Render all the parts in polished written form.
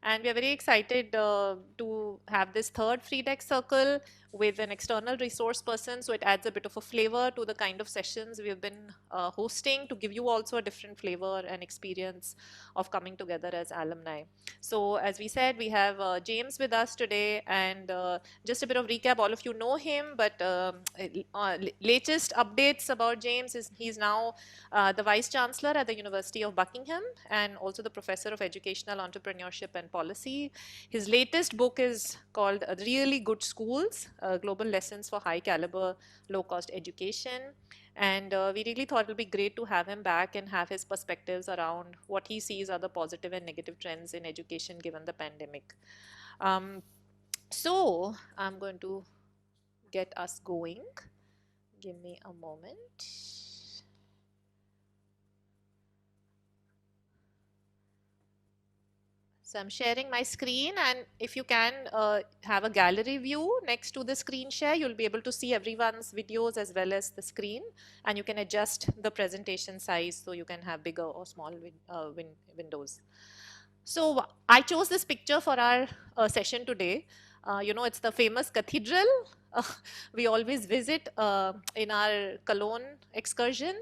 And we are very excited to have this third Freedex circle with an external resource person. So it adds a bit of a flavor to the kind of sessions we've been hosting to give you also a different flavor and experience of coming together as alumni. So as we said, we have James with us today, and just a bit of recap, all of you know him, but latest updates about James is he's now the Vice Chancellor at the University of Buckingham and also the Professor of Educational Entrepreneurship and Policy. His latest book is called Really Good Schools, Global Lessons for High Caliber, Low Cost Education. And we really thought it would be great to have him back and have his perspectives around what he sees are the positive and negative trends in education given the pandemic. So I'm going to get us going. Give me a moment. So I'm sharing my screen, and if you can have a gallery view next to the screen share, you'll be able to see everyone's videos as well as the screen, and you can adjust the presentation size so you can have bigger or small windows. So I chose this picture for our session today. It's the famous cathedral we always visit in our Cologne excursion.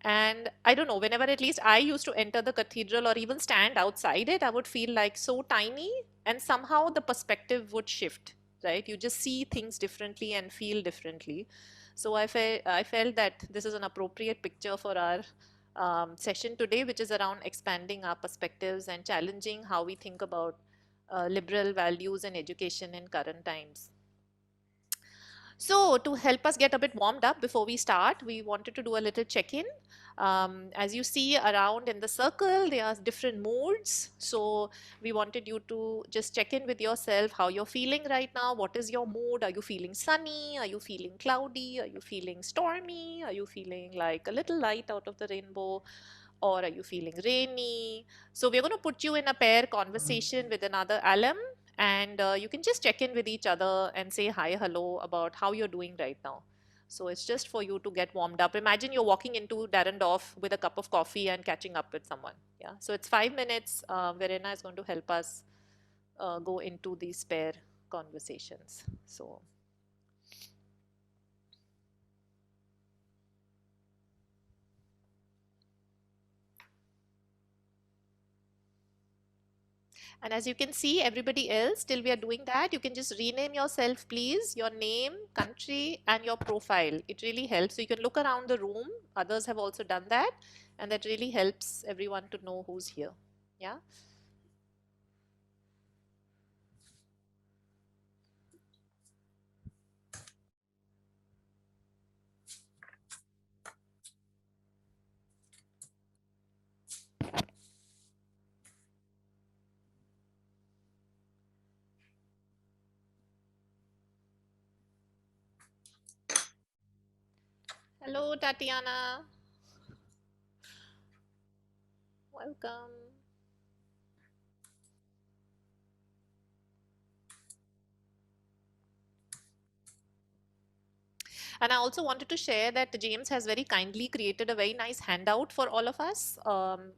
And I don't know, whenever at least I used to enter the cathedral or even stand outside it, I would feel like so tiny, and somehow the perspective would shift, right? You just see things differently and feel differently. So I felt that this is an appropriate picture for our session today, which is around expanding our perspectives and challenging how we think about liberal values and education in current times. So to help us get a bit warmed up before we start, we wanted to do a little check-in. As you see around in the circle, there are different moods. So we wanted you to just check in with yourself, how you're feeling right now. What is your mood? Are you feeling sunny? Are you feeling cloudy? Are you feeling stormy? Are you feeling like a little light out of the rainbow? Or are you feeling rainy? So we're going to put you in a pair conversation with another alum, and you can just check in with each other and say hi, hello about how you're doing right now. So it's just for you to get warmed up. Imagine you're walking into Darendorf with a cup of coffee and catching up with someone. Yeah. So it's 5 minutes. Verena is going to help us go into these pair conversations. So. And as you can see, everybody else, till we are doing that, you can just rename yourself, please, your name, country, and your profile. It really helps. So you can look around the room. Others have also done that. And that really helps everyone to know who's here. Yeah. Hello, Tatiana. Welcome. And I also wanted to share that James has very kindly created a very nice handout for all of us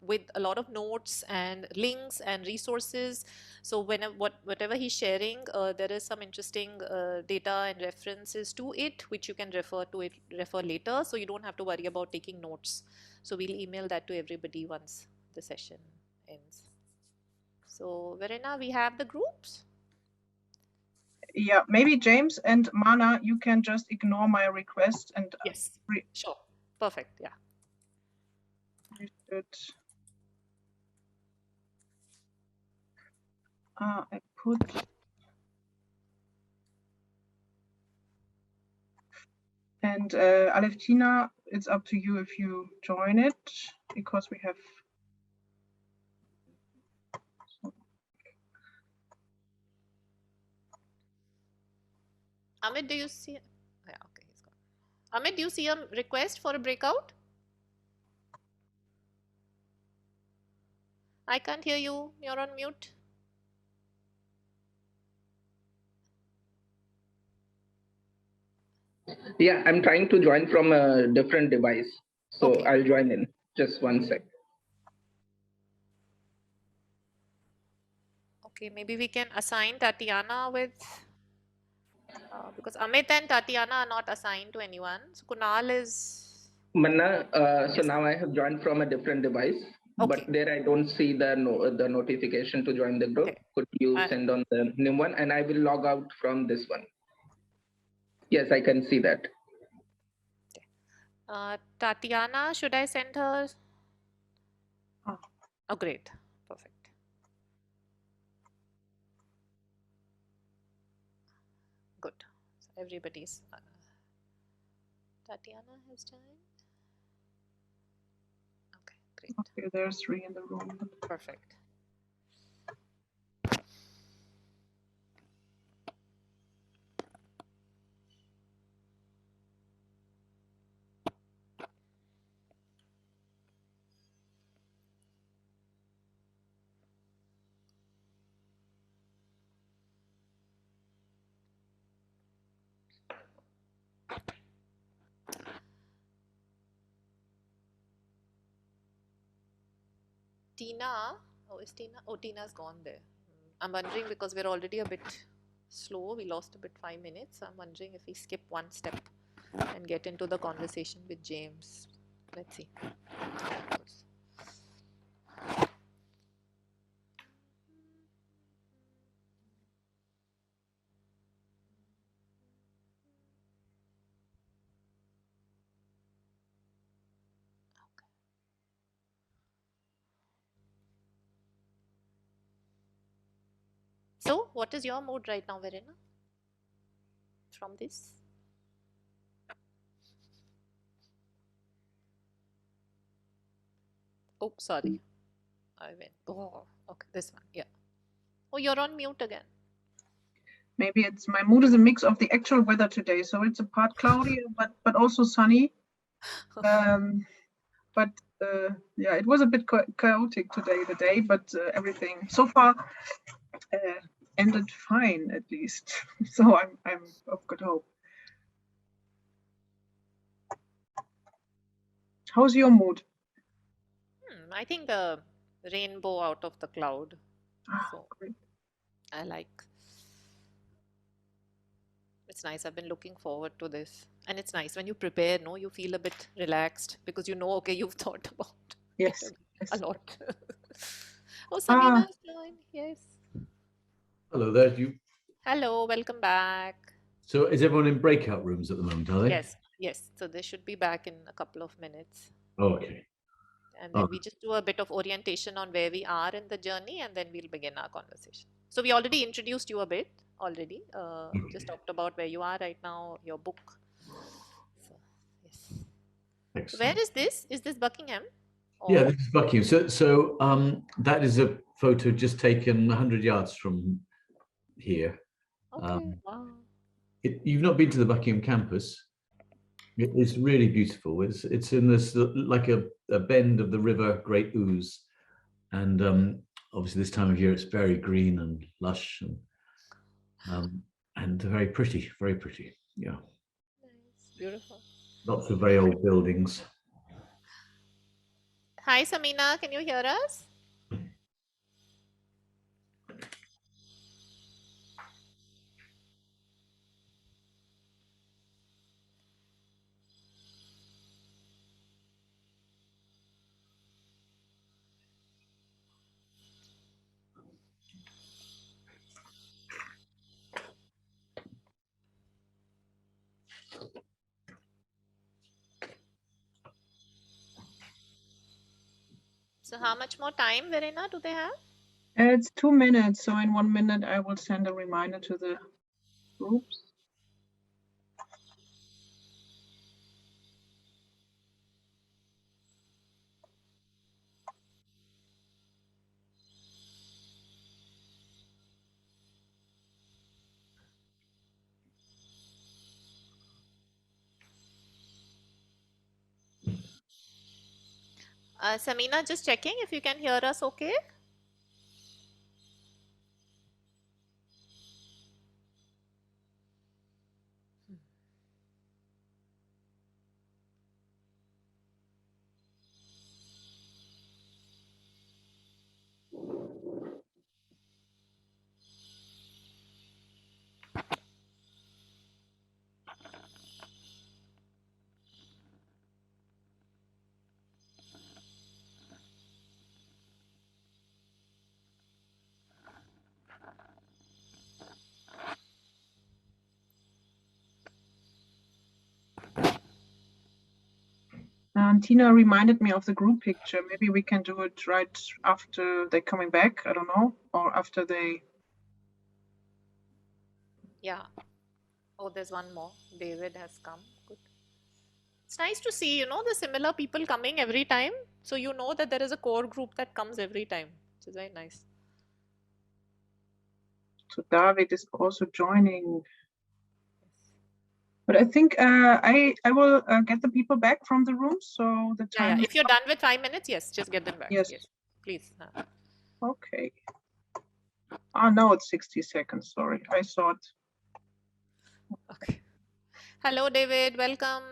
with a lot of notes and links and resources. So whatever he's sharing, there is some interesting data and references to it, which you can refer later. So you don't have to worry about taking notes. So we'll email that to everybody once the session ends. So Verena, we have the groups. Yeah, maybe James and Mana, you can just ignore my request and yes, sure, perfect. Yeah. I put and Aleftina, it's up to you if you join it because we have. Amit, do you see? Yeah, okay, he's gone. Amit, do you see a request for a breakout? I can't hear you. You're on mute. Yeah, I'm trying to join from a different device. So Okay. I'll join in. Just one sec. Okay, maybe we can assign Tatiana with, because Amit and Tatiana are not assigned to anyone. So Kunal is, Manna, so yes. now I have joined from a different device, but Okay, there I don't see the the notification to join the group. okay. Could you Uh, send on the new one? And I will log out from this one. Yes, I can see that. Tatiana, should I send her? Oh. Oh, great. Perfect. Good. So everybody's. Tatiana has joined. Okay, great. Okay, there's 3 in the room. Perfect. Tina, oh, is Tina? Oh, Tina's gone there. I'm wondering because we're already a bit slow. We lost a bit 5 minutes. I'm wondering if we skip one step and get into the conversation with James. Let's see. So, what is your mood right now, Verena? From this? Oh, sorry. I went. Oh, okay. This one. Yeah. Oh, you're on mute again. Maybe it's my mood is a mix of the actual weather today. So it's a part cloudy, but also sunny. But yeah, it was a bit chaotic today, the day, but everything so far ended fine, at least. So I'm of good hope. How's your mood? I think the rainbow out of the cloud. So Great. I like. It's nice. I've been looking forward to this. And it's nice when you prepare, no, you feel a bit relaxed because you know, okay, you've thought about Yes. it a Yes. lot. Oh, Ah, Samina's joined. Yes. Hello there. Hello, welcome back. So is everyone in breakout rooms at the moment, are they? Yes, yes. So they should be back in a couple of minutes. Oh, okay. And then Oh. we just do a bit of orientation on where we are in the journey and then we'll begin our conversation. So we already introduced you a bit already. Just talked about where you are right now, your book. So, yes. Excellent. Where is this? Is this Buckingham? Yeah, Or- this is Buckingham. So that is a photo just taken 100 yards from here. Okay. Wow. You've not been to the Buckingham campus. It is really beautiful. It's in this like a bend of the river Great Ouse, and obviously this time of year it's very green and lush and very pretty, very pretty. Yeah, Nice. Beautiful. lots of very old buildings. Hi, Samina. Can you hear us? So how much more time, Verena, do they have? it's 2 minutes. So in 1 minute, I will send a reminder to the groups. Samina, just checking if you can hear us okay. Tina reminded me of the group picture. Maybe we can do it right after they're coming back. I don't know, or after they. Yeah. Oh, there's one more. David has come. Good. It's nice to see, the similar people coming every time. So you know that there is a core group that comes every time, which is very nice. So David is also joining. But I think I will get the people back from the room. So the Yeah, time. if you're done with 5 minutes, yes, just get them back. Yes. Please. Okay. Oh no, it's 60 seconds. Sorry, I thought. Okay. Hello, David. Welcome.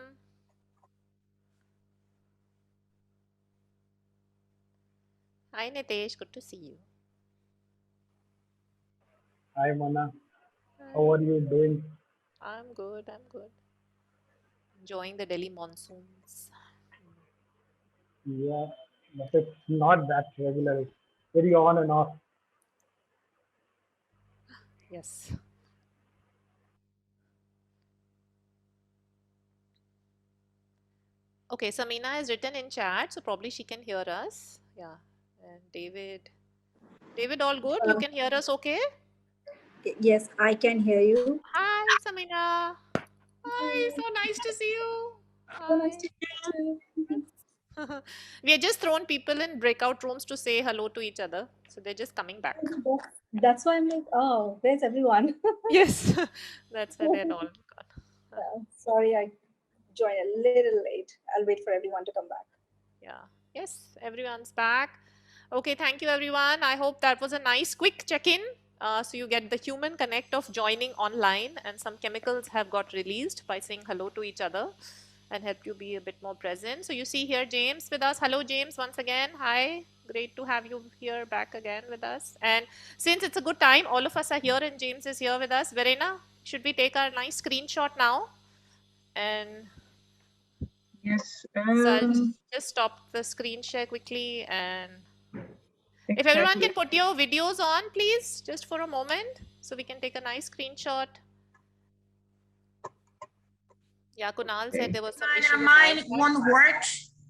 Hi, Nitesh. Good to see you. Hi, Mana. Hi. How are you doing? I'm good. I'm good. Enjoying the Delhi monsoons. Yeah, but it's not that regular. It's very on and off. Yes. Okay, Samina has written in chat, so probably she can hear us. Yeah. And David. David, all good? You can hear us okay? Yes, I can hear you. Hi, Samina. Hi, so nice to see you. So nice Hi. to meet you. We had just thrown people in breakout rooms to say hello to each other. So they're just coming back. That's why I'm like, oh, where's everyone? Yes, that's why they're all gone. Sorry, I joined a little late. I'll wait for everyone to come back. Yeah. Yes, everyone's back. Okay, thank you, everyone. I hope that was a nice, quick check-in. So you get the human connect of joining online, and some chemicals have got released by saying hello to each other and help you be a bit more present. So you see here James with us. Hello, James, once again. Hi. Great to have you here back again with us. And since it's a good time, all of us are here and James is here with us. Verena, should we take our nice screenshot now? And Yes. so I'll just stop the screen share quickly, and if everyone Exactly. can put your videos on, please, just for a moment, so we can take a nice screenshot. Yeah, Kunal said there was some issue with Mine Wi-Fi. won't work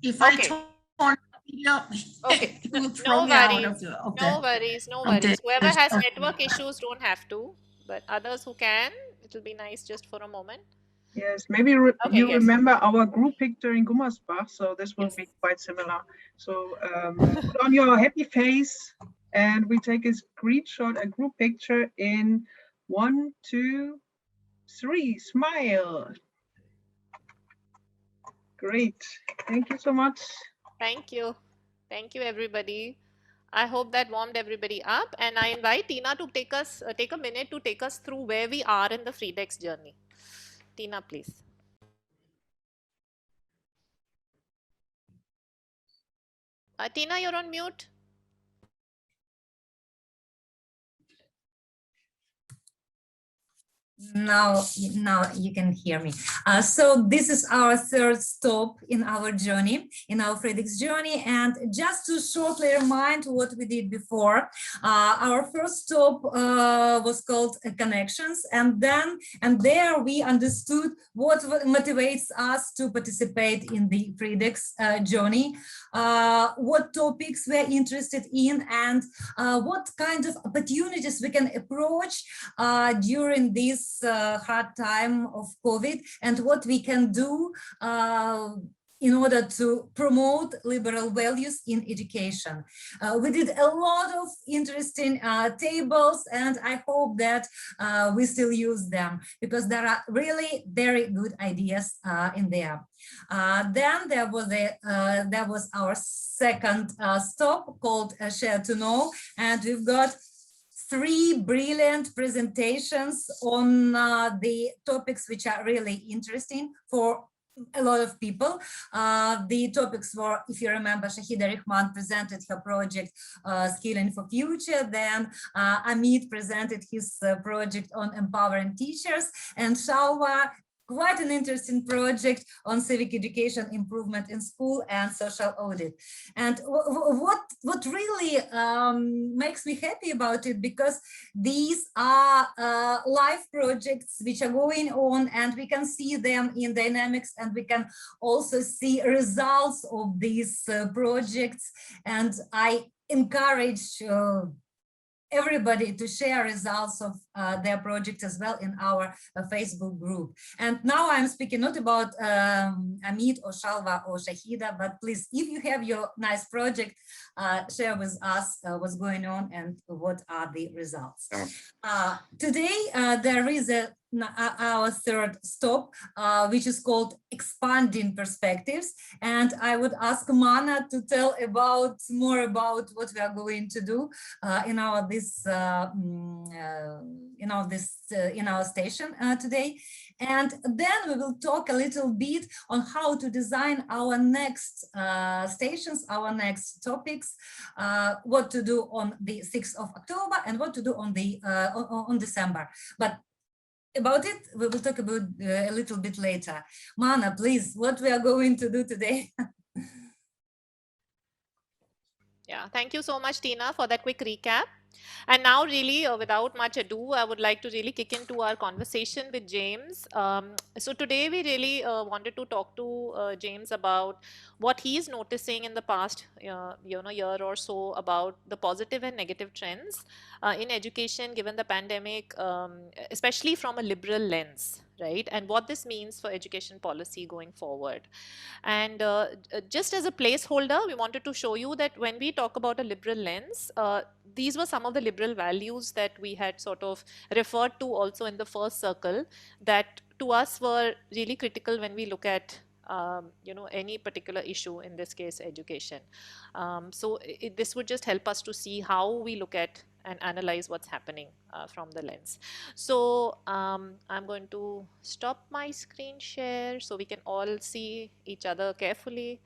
if I turn the video. Okay. It will throw No me out worries. of the No worries. No of the worries. Whoever has session. network issues don't have to, but others who can, it'll be nice just for a moment. Yes, maybe Okay, you yes. remember our group picture in Gummersbach, so this will Yes. be quite similar. So put on your happy face, and we take a screenshot, a group picture in 1, 2, 3. Smile. Great. Thank you so much. Thank you. Thank you, everybody. I hope that warmed everybody up, and I invite Tina to take a minute to take us through where we are in the Freedex journey. Tina, please. Tina, you're on mute. Now you can hear me. So this is our third stop in our journey, in our Freedex journey. And just to shortly remind what we did before, our first stop was called Connections. And there we understood what motivates us to participate in the Freedex journey, what topics we're interested in, and what kind of opportunities we can approach during this hard time of COVID, and what we can do in order to promote liberal values in education. We did a lot of interesting tables, and I hope that we still use them because there are really very good ideas in there. Then there was our second stop called Share to Know, and we've got 3 brilliant presentations on the topics which are really interesting for a lot of people. The topics were, if you remember, Shahida Rehman presented her project Skilling for Future, then Amit presented his project on empowering teachers, and Shalwa quite an interesting project on civic education improvement in school and social audit. And what really makes me happy about it, because these are live projects which are going on, and we can see them in dynamics, and we can also see results of these projects. And I encourage everybody to share results of their projects as well in our Facebook group. And now I'm speaking not about Amit or Shalva or Shahida, but please, if you have your nice project, share with us what's going on and what are the results. Today, there is our third stop, which is called Expanding Perspectives. And I would ask Mana to tell more about what we are going to do in our station today. And then we will talk a little bit on how to design our next stations, our next topics, what to do on the 6th of October and what to do on December. But about it, we will talk about a little bit later. Mana, please, what we are going to do today? Yeah, thank you so much, Tina, for that quick recap. And now really, without much ado, I would like to really kick into our conversation with James. So today we really wanted to talk to James about what he's noticing in the past year or so about the positive and negative trends in education given the pandemic, especially from a liberal lens, right? And what this means for education policy going forward. And just as a placeholder, we wanted to show you that when we talk about a liberal lens, these were some of the liberal values that we had sort of referred to also in the first circle that to us were really critical when we look at any particular issue, in this case education. So this would just help us to see how we look at and analyze what's happening from the lens. So I'm going to stop my screen share so we can all see each other carefully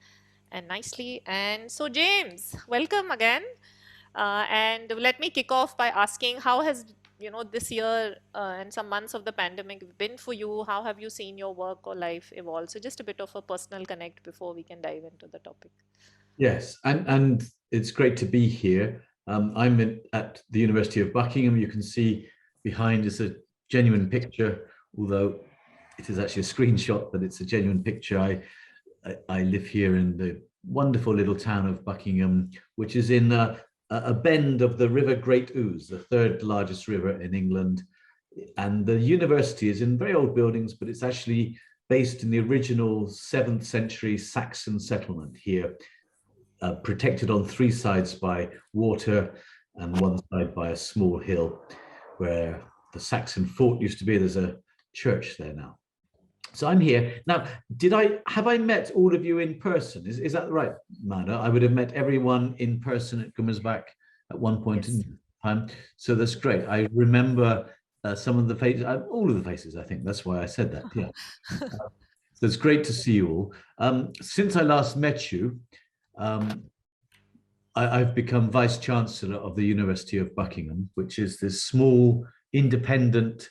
and nicely. And so James, welcome again. And let me kick off by asking, how has this year and some months of the pandemic been for you? How have you seen your work or life evolve? So just a bit of a personal connect before we can dive into the topic. Yes, and it's great to be here. I'm at the University of Buckingham. You can see behind is a genuine picture, although it is actually a screenshot, but it's a genuine picture. I live here in the wonderful little town of Buckingham, which is in a bend of the River Great Ouse, the third largest river in England. And the university is in very old buildings, but it's actually based in the original 7th century Saxon settlement here, protected on 3 sides by water and 1 side by a small hill where the Saxon fort used to be. There's a church there now. So I'm here. Now, have I met all of you in person? Is that right, Mana? I would have met everyone in person at Gummersbach at one point in time. So that's great. I remember some of the faces, all of the faces, I think. That's why I said that, yeah. So it's great to see you all. Since I last met you, I've become Vice Chancellor of the University of Buckingham, which is this small, independent,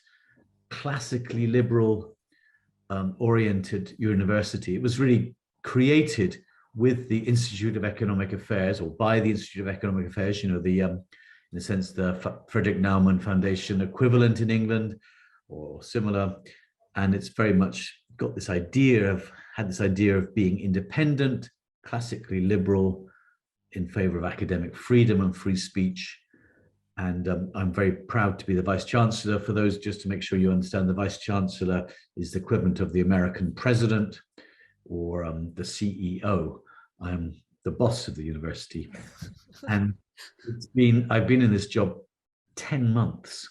classically liberal oriented university. It was really created with the Institute of Economic Affairs, or by the Institute of Economic Affairs, in a sense, the Frederick Naumann Foundation equivalent in England or similar. And it's very much had this idea of being independent, classically liberal, in favor of academic freedom and free speech. And I'm very proud to be the Vice Chancellor. For those, just to make sure you understand, the Vice Chancellor is the equivalent of the American President or the CEO. I'm the boss of the university. And I've been in this job 10 months.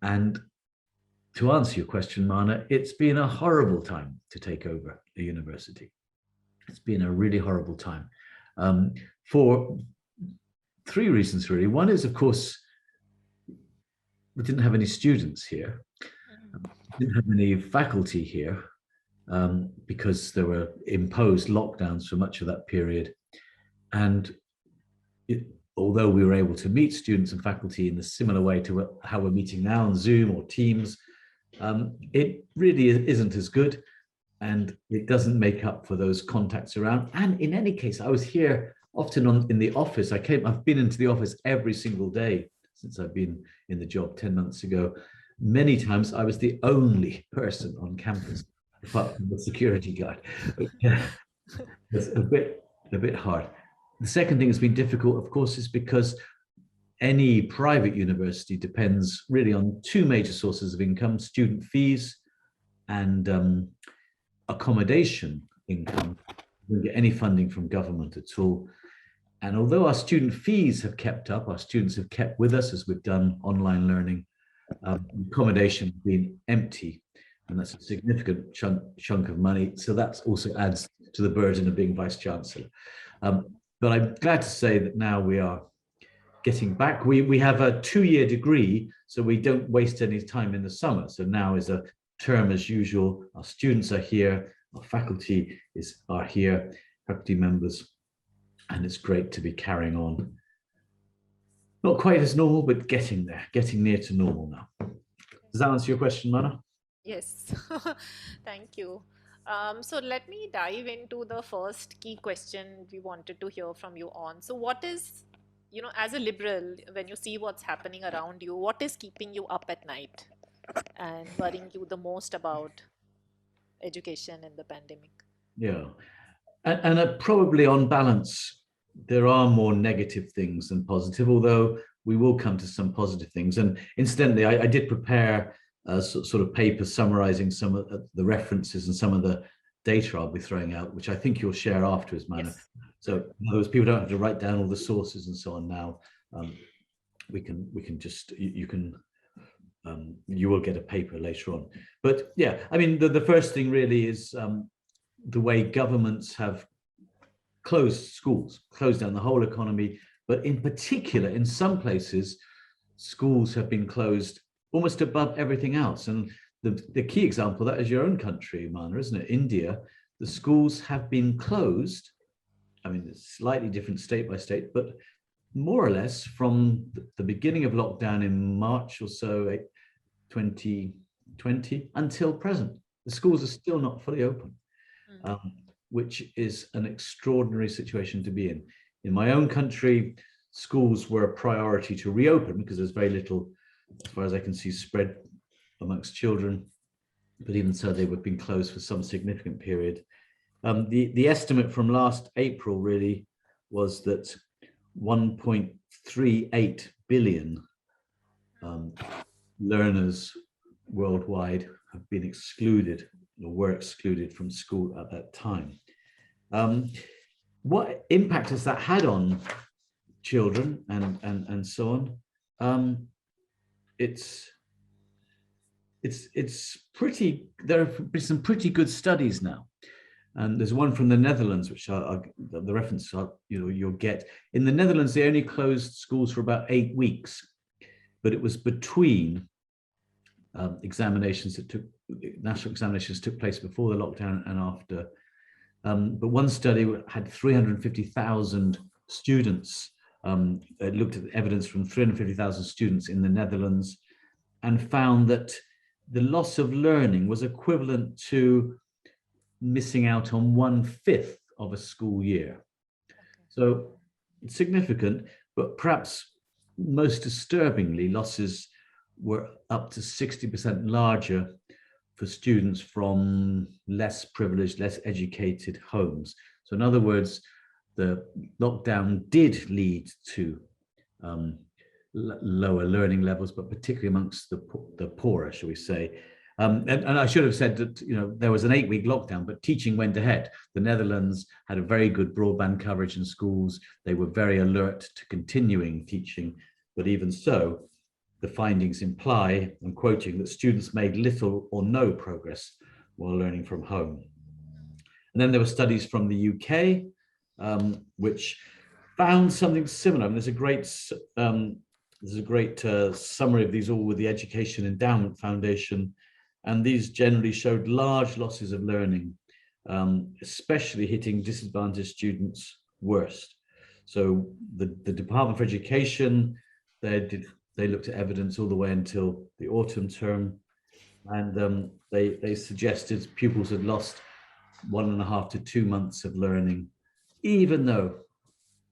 And to answer your question, Mana, it's been a horrible time to take over a university. It's been a really horrible time. For 3 reasons, really. One is, of course, we didn't have any students here. We didn't have any faculty here because there were imposed lockdowns for much of that period. And although we were able to meet students and faculty in a similar way to how we're meeting now on Zoom or Teams, it really isn't as good, and it doesn't make up for those contacts around. And in any case, I was here often in the office. I've been into the office every single day since I've been in the job 10 months ago. Many times I was the only person on campus, apart from the security guard. It's a bit hard. The second thing that's been difficult, of course, is because any private university depends really on two major sources of income: student fees and accommodation income. We don't get any funding from government at all. And although our student fees have kept up, our students have kept with us as we've done online learning, accommodation has been empty, and that's a significant chunk of money. So that also adds to the burden of being vice chancellor. But I'm glad to say that now we are getting back. We have a 2-year degree, so we don't waste any time in the summer. So now is a term as usual. Our students are here, our faculty are here, faculty members, and it's great to be carrying on. Not quite as normal, but getting there, getting near to normal now. Does that answer your question, Mana? Yes, thank you. So let me dive into the first key question we wanted to hear from you on. So what is, as a liberal, when you see what's happening around you, what is keeping you up at night and worrying you the most about education in the pandemic? Yeah, and probably on balance, there are more negative things than positive, although we will come to some positive things. And incidentally, I did prepare a sort of paper summarizing some of the references and some of the data I'll be throwing out, which I think you'll share afterwards, Mana. Yes. So in other words, people don't have to write down all the sources and so on now. We can just, you will get a paper later on. But yeah, I mean, the first thing really is the way governments have closed schools, closed down the whole economy, but in particular, in some places, schools have been closed almost above everything else. And the key example, that is your own country, Mana, isn't it? India, the schools have been closed. I mean, it's slightly different state by state, but more or less from the beginning of lockdown in March or so, 2020 until present. The schools are still not fully open, which is an extraordinary situation to be in. In my own country, schools were a priority to reopen because there's very little, as far as I can see, spread amongst children. But even so, they were being closed for some significant period. The estimate from last April really was that 1.38 billion learners worldwide have been excluded or were excluded from school at that time. What impact has that had on children and so on? It's pretty, there have been some pretty good studies now. And there's one from the Netherlands, which the reference you'll get. In the Netherlands, they only closed schools for about 8 weeks, but it was between examinations that national examinations took place before the lockdown and after. But one study had 350,000 students. It looked at evidence from 350,000 students in the Netherlands and found that the loss of learning was equivalent to missing out on 1/5 of a school year. So it's significant, but perhaps most disturbingly, losses were up to 60% larger for students from less privileged, less educated homes. So in other words, the lockdown did lead to lower learning levels, but particularly amongst the poorer, shall we say. And I should have said that there was an 8-week lockdown, but teaching went ahead. The Netherlands had a very good broadband coverage in schools. They were very alert to continuing teaching, but even so, the findings imply, I'm quoting, that students made little or no progress while learning from home. And then there were studies from the UK, which found something similar. I mean, there's a great summary of these all with the Education Endowment Foundation, and these generally showed large losses of learning, especially hitting disadvantaged students worst. So the Department for Education, they looked at evidence all the way until the autumn term, And they suggested pupils had lost 1.5 to 2 months of learning, even though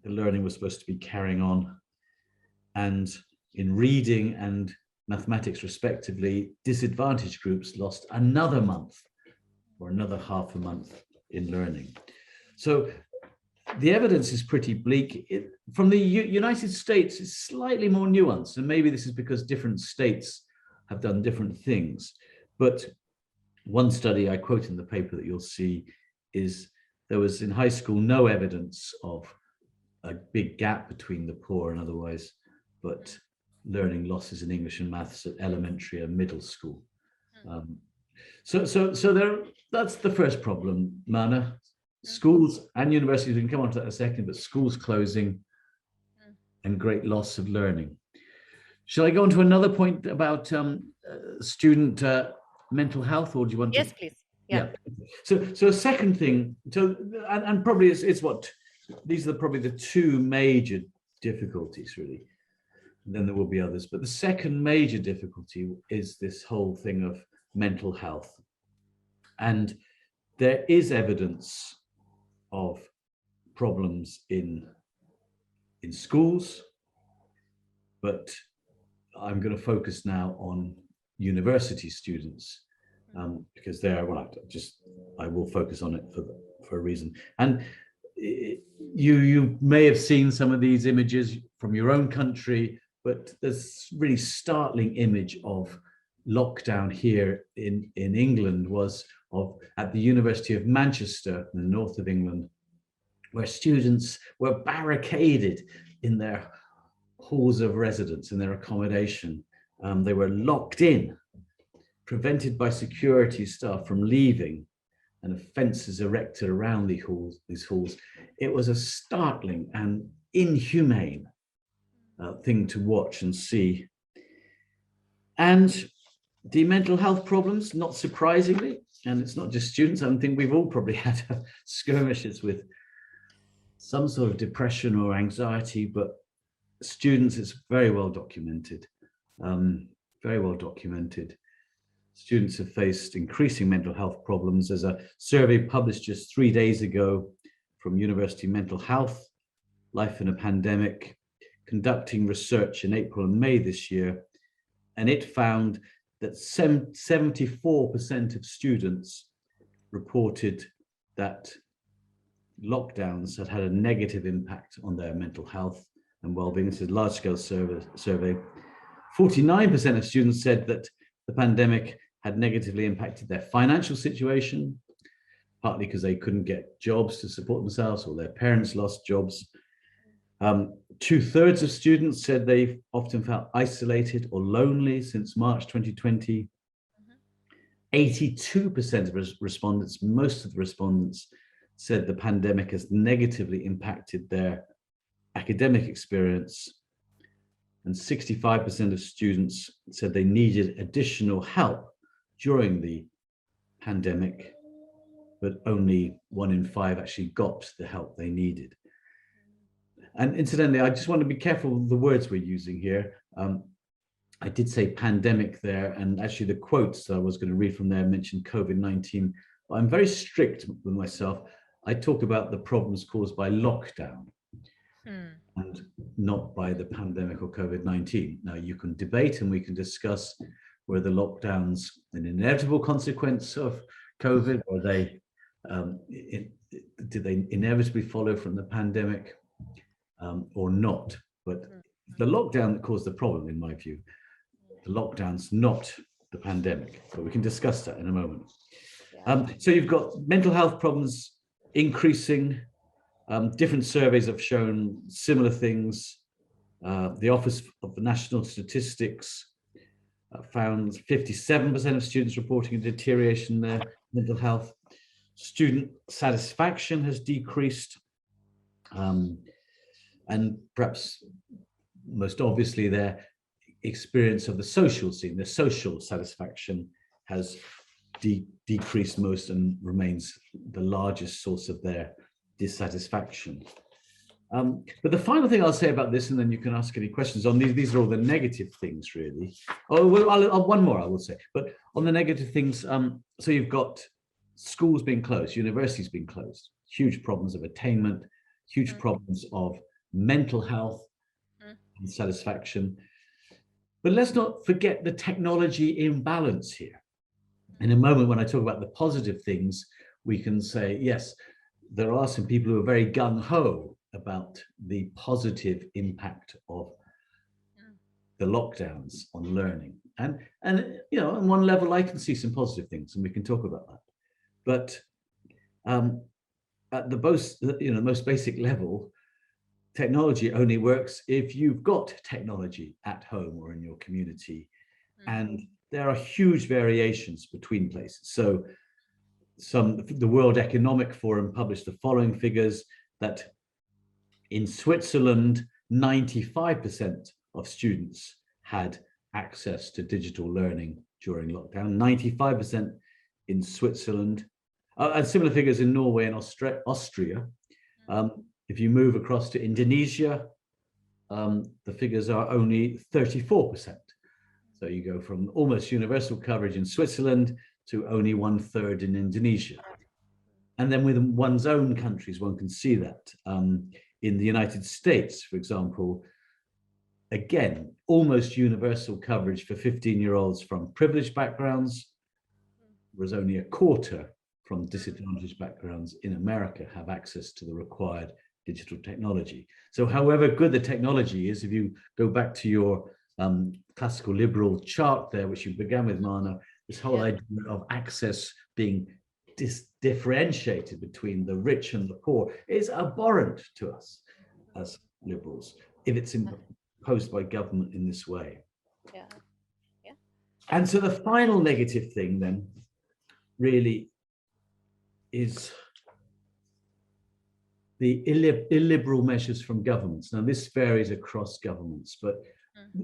the learning was supposed to be carrying on. And in reading and mathematics respectively, disadvantaged groups lost another month or another half a month in learning. So the evidence is pretty bleak. From the United States, it's slightly more nuanced, and maybe this is because different states have done different things. But one study I quote in the paper that you'll see is there was in high school no evidence of a big gap between the poor and otherwise, but learning losses in English and maths at elementary and middle school. So that's the first problem, Mana. Schools and universities, we can come on to that in a second, but schools closing and great loss of learning. Shall I go on to another point about student mental health, or do you want to? Yes, please. Yeah. So a second thing, and probably it's what, these are probably the two major difficulties really. And then there will be others, but the second major difficulty is this whole thing of mental health. And there is evidence of problems in schools, but I'm going to focus now on university students because they're, well, I will focus on it for a reason. And you may have seen some of these images from your own country, but there's really startling image of lockdown here in England was at the University of Manchester in the north of England, where students were barricaded in their halls of residence, in their accommodation. They were locked in, prevented by security staff from leaving, and fences erected around these halls. It was a startling and inhumane thing to watch and see. And the mental health problems, not surprisingly, and it's not just students, I think we've all probably had skirmishes with some sort of depression or anxiety, but students, it's very well documented, very well documented. Students have faced increasing mental health problems. There's a survey published just 3 days ago from University Mental Health, Life in a Pandemic, conducting research in April and May this year, and it found that 74% of students reported that lockdowns had had a negative impact on their mental health and well-being. This is a large-scale survey. 49% of students said that the pandemic had negatively impacted their financial situation, partly because they couldn't get jobs to support themselves or their parents lost jobs. 2/3 of students said they've often felt isolated or lonely since March 2020. 82% of respondents, most of the respondents, said the pandemic has negatively impacted their academic experience. And 65% of students said they needed additional help during the pandemic, but only 1 in 5 actually got the help they needed. And incidentally, I just want to be careful with the words we're using here. I did say pandemic there, and actually the quotes I was going to read from there mentioned COVID-19. But I'm very strict with myself. I talk about the problems caused by lockdown and not by the pandemic or COVID-19. Now you can debate and we can discuss whether lockdowns an inevitable consequence of COVID, or did they inevitably follow from the pandemic or not? But the lockdown that caused the problem, in my view, the lockdown's not the pandemic, but we can discuss that in a moment. So you've got mental health problems increasing. Different surveys have shown similar things. The Office of National Statistics found 57% of students reporting a deterioration in their mental health. Student satisfaction has decreased. And perhaps most obviously their experience of the social scene, their social satisfaction has decreased most and remains the largest source of their dissatisfaction. But the final thing I'll say about this, and then you can ask any questions on these are all the negative things, really. Oh, well, one more I will say, but on the negative things, so you've got schools being closed, universities being closed, huge problems of attainment, huge problems of mental health and satisfaction. But let's not forget the technology imbalance here. In a moment, when I talk about the positive things, we can say, yes, there are some people who are very gung-ho about the positive impact of the lockdowns on learning. And you know, on one level, I can see some positive things, and we can talk about that. But at the most basic level, technology only works if you've got technology at home or in your community. And there are huge variations between places. So the World Economic Forum published the following figures, that in Switzerland, 95% of students had access to digital learning during lockdown, 95% in Switzerland, and similar figures in Norway and Austria. If you move across to Indonesia, the figures are only 34%. So you go from almost universal coverage in Switzerland to only 1/3 in Indonesia. And then within one's own countries, one can see that. In the United States, for example, again, almost universal coverage for 15-year-olds from privileged backgrounds, whereas only a quarter from disadvantaged backgrounds in America have access to the required digital technology. So however good the technology is, if you go back to your classical liberal chart there, which you began with, Mana, this whole idea of access being differentiated between the rich and the poor is abhorrent to us as liberals if it's imposed by government in this way. And so the final negative thing then really is the illiberal measures from governments. Now this varies across governments, but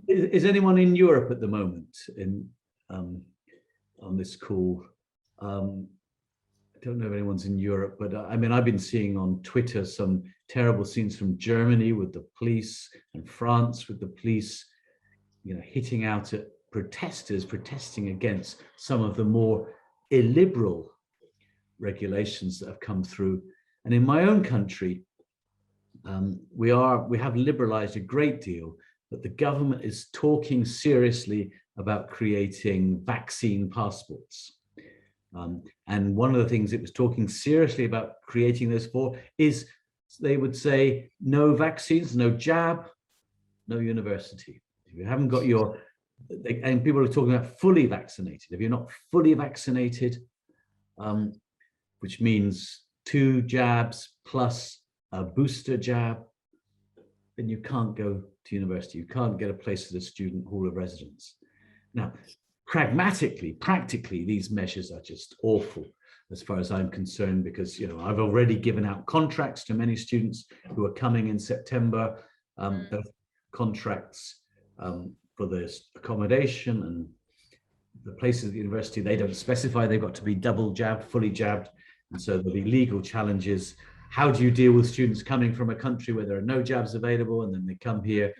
is anyone in Europe at the moment on this call? I don't know if anyone's in Europe, but I mean, I've been seeing on Twitter some terrible scenes from Germany with the police and France with the police, you know, hitting out at protesters protesting against some of the more illiberal regulations that have come through. And in my own country, we have liberalized a great deal, but the government is talking seriously about creating vaccine passports. And one of the things it was talking seriously about creating those for is, they would say, no vaccines, no jab, no university. If you haven't got your, and people are talking about fully vaccinated. If you're not fully vaccinated, which means 2 jabs plus a booster jab, then you can't go to university. You can't get a place at a student hall of residence. Now, pragmatically, practically, these measures are just awful as far as I'm concerned, because, you know, I've already given out contracts to many students who are coming in September, those contracts for the accommodation and the places at the university, they don't specify they've got to be double jabbed, fully jabbed. And so there'll be legal challenges. How do you deal with students coming from a country where there are no jabs available, and then they come here,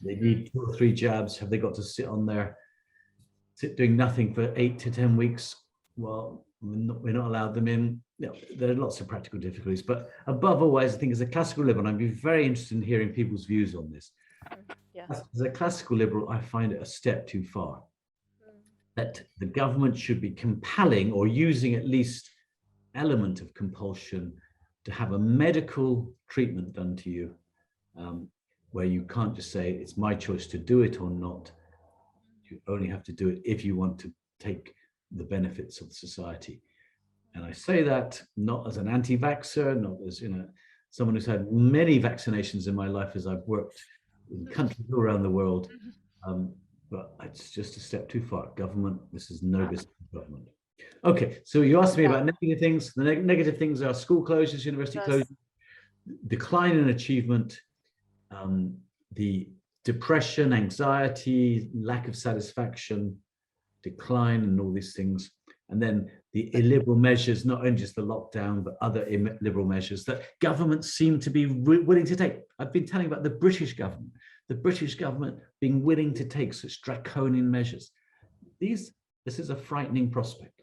they need 2 or 3 jabs? Have they got to sit doing nothing for 8 to 10 weeks? Well, we're not allowed them in. You know, there are lots of practical difficulties, but above all, I think as a classical liberal, I'd be very interested in hearing people's views on this. As a classical liberal, I find it a step too far. That the government should be compelling, or using at least element of compulsion, to have a medical treatment done to you, where you can't just say it's my choice to do it or not. You only have to do it if you want to take the benefits of society. And I say that not as an anti-vaxxer, not as, you know, someone who's had many vaccinations in my life as I've worked in countries all around the world. But it's just a step too far. Government, this is no business of government. Okay, so you asked me about negative things. The negative things are school closures, university closures, decline in achievement, the depression, anxiety, lack of satisfaction, decline, and all these things. And then the illiberal measures, not only just the lockdown, but other illiberal measures that governments seem to be willing to take. I've been telling about the British government being willing to take such draconian measures. This is a frightening prospect.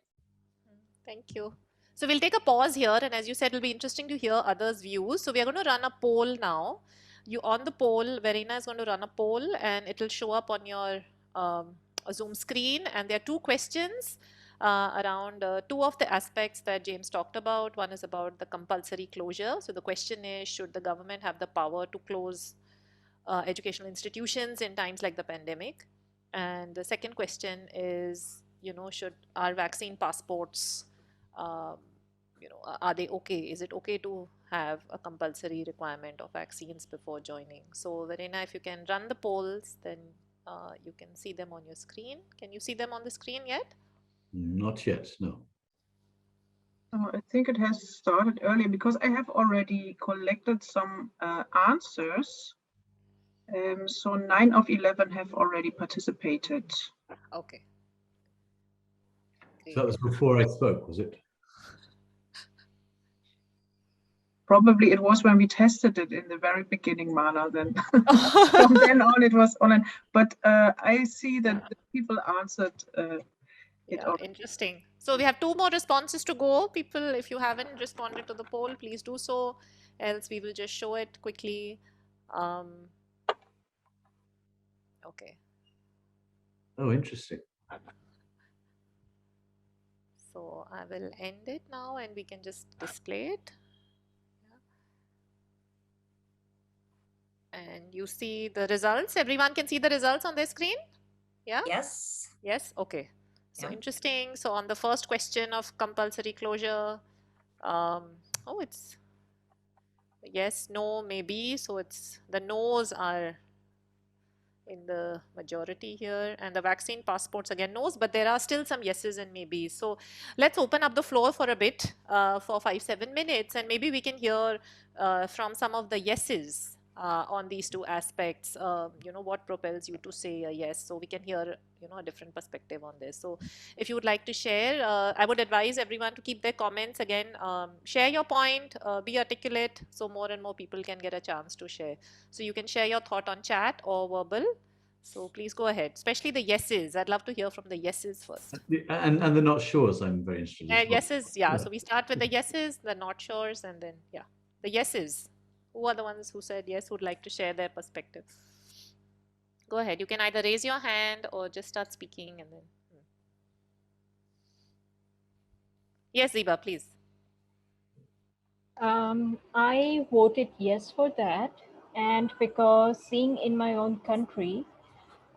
Thank you. So we'll take a pause here, and as you said, it'll be interesting to hear others' views. So we are going to run a poll now. You on the poll, Verena is going to run a poll, and it'll show up on your Zoom screen. And there are two questions around two of the aspects that James talked about. One is about the compulsory closure. So the question is, should the government have the power to close educational institutions in times like the pandemic? And the second question is, should our vaccine passports, are they okay? Is it okay to have a compulsory requirement of vaccines before joining? So Verena, if you can run the polls, then you can see them on your screen. Can you see them on the screen yet? Not yet, no. Oh, I think it has started earlier because I have already collected some answers. So 9 of 11 have already participated. Okay. So that was before I spoke, was it? Probably it was when we tested it in the very beginning, Mala. Then from then on it was online. But I see that the people answered it. Yeah, interesting. So we have two more responses to go. People, if you haven't responded to the poll, please do so. Else we will just show it quickly. Okay. Oh, interesting. So I will end it now, and we can just display it. Yeah. And you see the results. Everyone can see the results on their screen? Yeah? Yes. Yes? Okay. So Yeah. interesting. So on the first question of compulsory closure, it's yes, no, maybe. So it's the no's are in the majority here, and the vaccine passports again no's, but there are still some yeses and maybes. So let's open up the floor for a bit for 5-7 minutes, and maybe we can hear from some of the yeses on these two aspects. What propels you to say a yes, so we can hear a different perspective on this. So if you would like to share, I would advise everyone to keep their comments again, share your point, be articulate, so more and more people can get a chance to share. So you can share your thought on chat or verbal. So please go ahead, especially the yeses. I'd love to hear from the yeses first. And the not sures, I'm very interested as well. Yeses, yeah. So we start with the yeses, the not sures, and then, yeah, the yeses. Who are the ones who said yes, would like to share their perspective? Go ahead. You can either raise your hand or just start speaking and then. Yes, Ziba, please. I voted yes for that. And because seeing in my own country,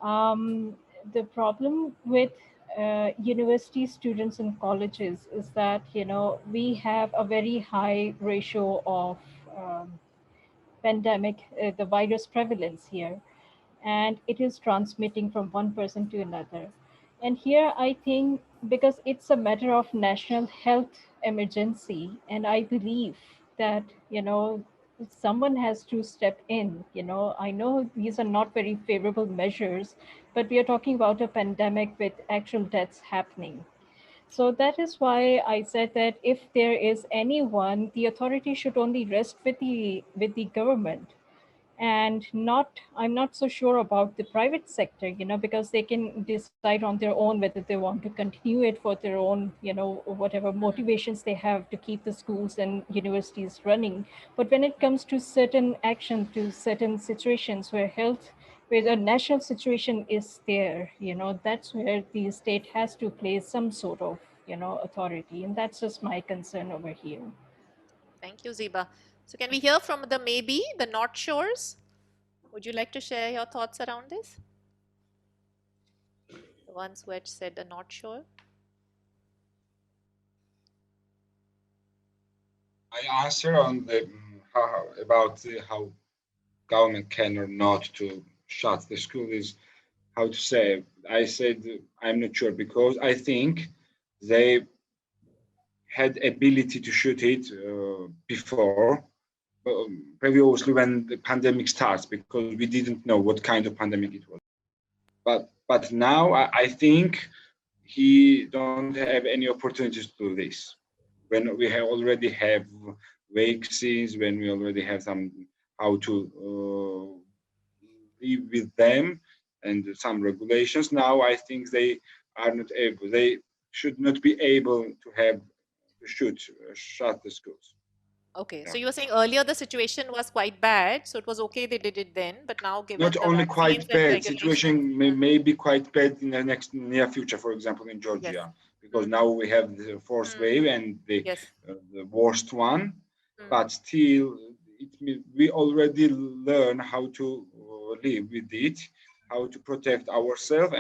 the problem with university students and colleges is that, we have a very high ratio of pandemic, the virus prevalence here, and it is transmitting from one person to another. And here I think because it's a matter of national health emergency, and I believe that, someone has to step in. I know these are not very favorable measures, but we are talking about a pandemic with actual deaths happening. So that is why I said that if there is anyone, the authority should only rest with the government, and I'm not so sure about the private sector, because they can decide on their own whether they want to continue it for their own, whatever motivations they have to keep the schools and universities running. But when it comes to certain action, to certain situations where the national situation is there, that's where the state has to play some sort of, authority. And that's just my concern over here. Thank you, Ziba. So can we hear from the maybe, the not sures? Would you like to share your thoughts around this? The ones who had said the not sure. I answer on the how government can or not to shut the school is how to say. I said I'm not sure because I think they had ability to shoot it before, previously when the pandemic starts, because we didn't know what kind of pandemic it was. But now I think he don't have any opportunities to do this. When we already have vaccines, when we already have some how to live with them and some regulations, now I think they are not able. They should not be able to have to shut the schools. Okay, so Yeah. you were saying earlier the situation was quite bad, so it was okay they did it then, but now given Not the only vaccines quite and bad, regulations, situation may be quite bad in the near future, for example, in yes, Georgia, because now we have the fourth wave and yes, the worst one, mm, but still, we already learn how to live with it, how to protect ourselves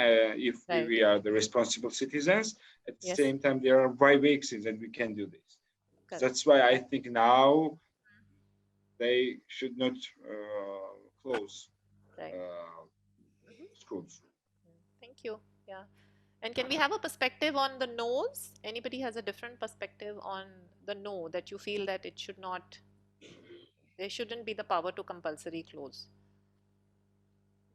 if right, we are the responsible citizens. At the yes, same time, there are vaccines and we can do this. correct. That's why I think now they should not close Right. schools. Thank you. Yeah. And can we have a perspective on the no's? Anybody has a different perspective on the no, that you feel that it should not, there shouldn't be the power to compulsory close?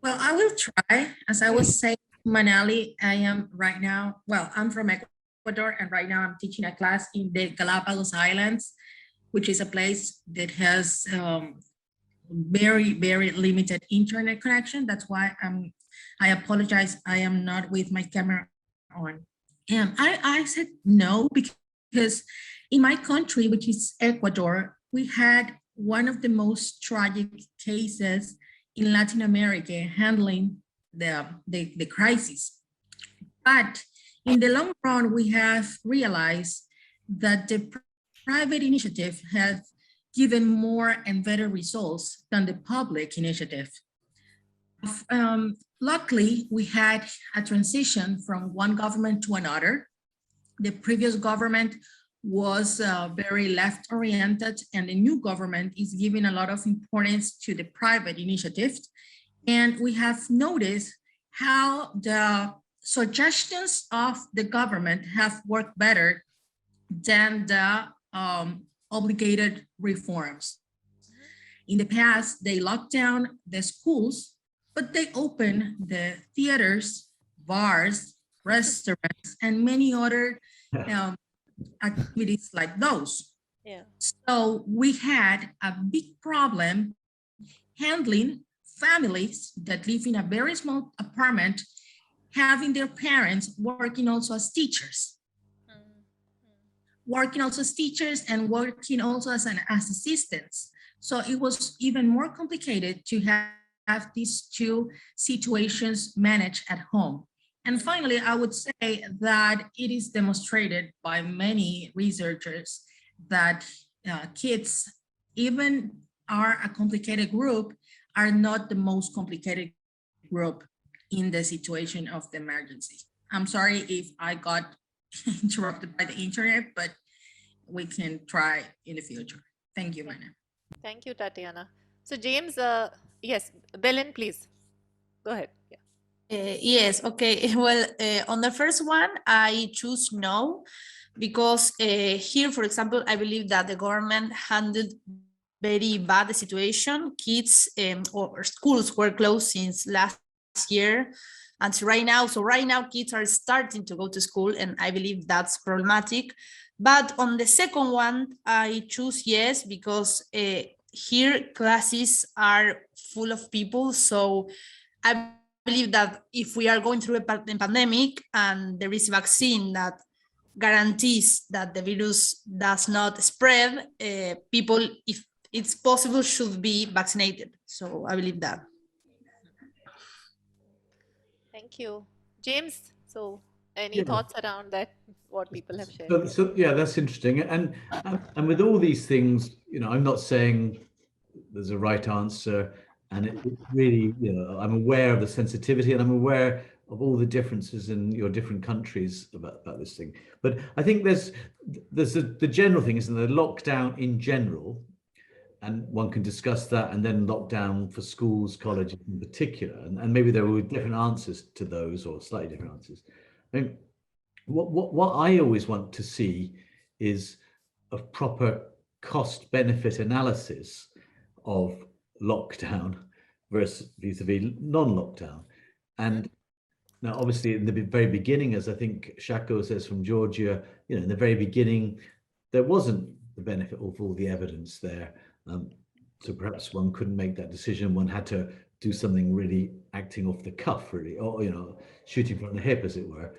Well, I will try. As I was saying, Manali, I am right now, well, I'm from Ecuador, and right now I'm teaching a class in the Galapagos Islands, which is a place that has very, very limited internet connection. That's why I apologize, I am not with my camera on. And I said no, because in my country, which is Ecuador, we had one of the most tragic cases in Latin America handling the crisis. But in the long run, we have realized that the private initiative has given more and better results than the public initiative. Luckily, we had a transition from one government to another. The previous government was very left-oriented, and the new government is giving a lot of importance to the private initiative. And we have noticed how the suggestions of the government have worked better than the obligated reforms. In the past, they locked down the schools, but they opened the theaters, bars, restaurants, and many other activities like those. Yeah. So we had a big problem handling families that live in a very small apartment, having their parents working also as teachers. Working also as teachers and working also as assistants. So it was even more complicated to have these two situations managed at home. And finally, I would say that it is demonstrated by many researchers that kids, even are a complicated group, are not the most complicated group in the situation of the emergency. I'm sorry if I got interrupted by the internet, but we can try in the future. Thank you, Mana. Thank you, Tatiana. So James, yes, Belen, please go ahead. Yeah. Yes, okay. Well, on the first one, I choose no, because here, for example, I believe that the government handled very bad the situation. Kids or schools were closed since last year until right now. So right now, kids are starting to go to school, and I believe that's problematic. But on the second one, I choose yes, because here classes are full of people. So I believe that if we are going through a pandemic and there is a vaccine that guarantees that the virus does not spread, people, if it's possible, should be vaccinated. So I believe that. Thank you. James, so any Yeah. thoughts around that, what people have shared? So yeah, that's interesting. And with all these things, I'm not saying there's a right answer, and it really, I'm aware of the sensitivity, and I'm aware of all the differences in your different countries about this thing. But I think there's the general thing, isn't there? Lockdown in general, and one can discuss that, and then lockdown for schools, colleges in particular, and maybe there were different answers to those, or slightly different answers. I mean, what I always want to see is a proper cost benefit analysis of lockdown versus vis-a-vis non-lockdown. And Now, obviously, in the very beginning, as I think Shako says from Georgia, in the very beginning, there wasn't the benefit of all the evidence there. So perhaps one couldn't make that decision. One had to do something really acting off the cuff, really, or, shooting from the hip, as it were.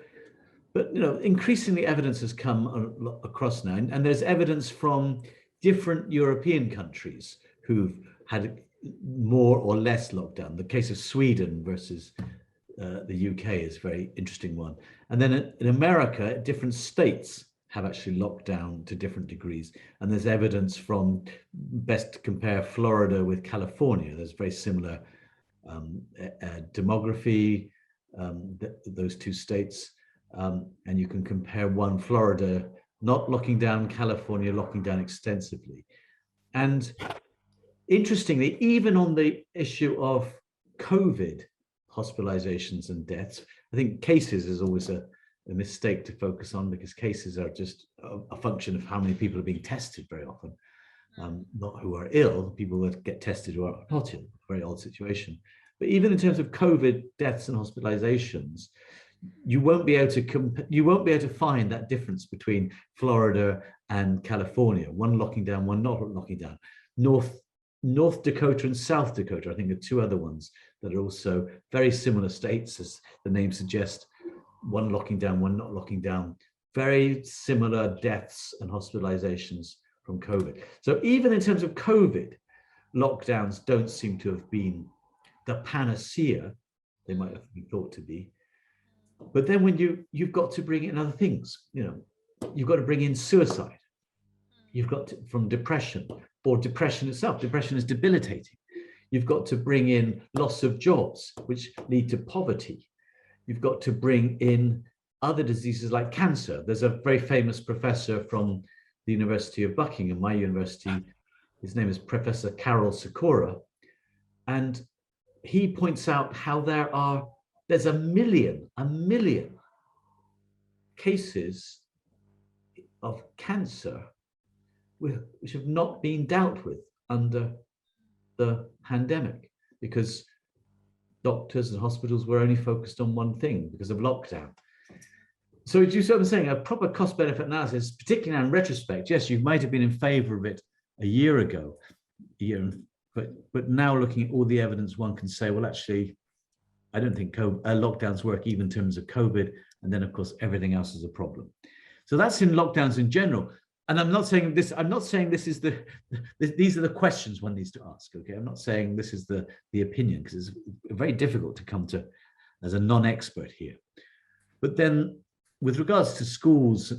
But, increasingly evidence has come across now, and there's evidence from different European countries who've had more or less lockdown. The case of Sweden versus the UK is a very interesting one. And then in America, different states have actually locked down to different degrees. And there's evidence from, best to compare Florida with California. There's very similar demography, those two states. And you can compare one, Florida not locking down, California locking down extensively. And interestingly, even on the issue of COVID hospitalizations and deaths, I think cases is always a mistake to focus on, because cases are just a function of how many people are being tested very often, not who are ill, people that get tested who are not ill, very odd situation. But even in terms of COVID deaths and hospitalizations, you won't be able to find that difference between Florida and California, one locking down, one not locking down. North Dakota and South Dakota, I think, are two other ones that are also very similar states, as the name suggests, one locking down, one not locking down, very similar deaths and hospitalizations from COVID. So even in terms of COVID, lockdowns don't seem to have been the panacea they might have been thought to be. But then when you've got to bring in other things, you've got to bring in suicide. You've got to, from depression, or depression itself. Depression is debilitating. You've got to bring in loss of jobs, which lead to poverty. You've got to bring in other diseases like cancer. There's a very famous professor from the University of Buckingham, my university. His name is Professor Carol Sikora. And he points out how there's a million cases of cancer which have not been dealt with under the pandemic, because doctors and hospitals were only focused on one thing because of lockdown. So do you see what I'm saying? A proper cost-benefit analysis, particularly now in retrospect, yes, you might have been in favor of it a year ago, but now looking at all the evidence, one can say, well, actually, I don't think lockdowns work even in terms of COVID, and then of course everything else is a problem. So that's in lockdowns in general. And I'm not saying this is these are the questions one needs to ask. Okay, I'm not saying this is the opinion, because it's very difficult to come to as a non-expert here. But then with regards to schools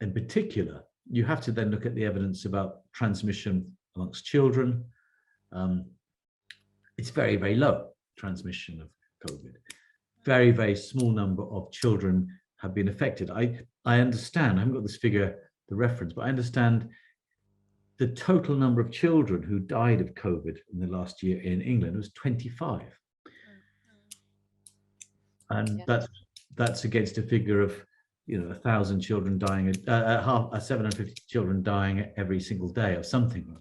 in particular, you have to then look at the evidence about transmission amongst children. It's very, very low transmission of COVID. Very, very small number of children have been affected. I understand, I haven't got this figure, the reference, but I understand the total number of children who died of COVID in the last year in England was 25. And that's against a figure of 1,000 children dying, 750 children dying every single day or something,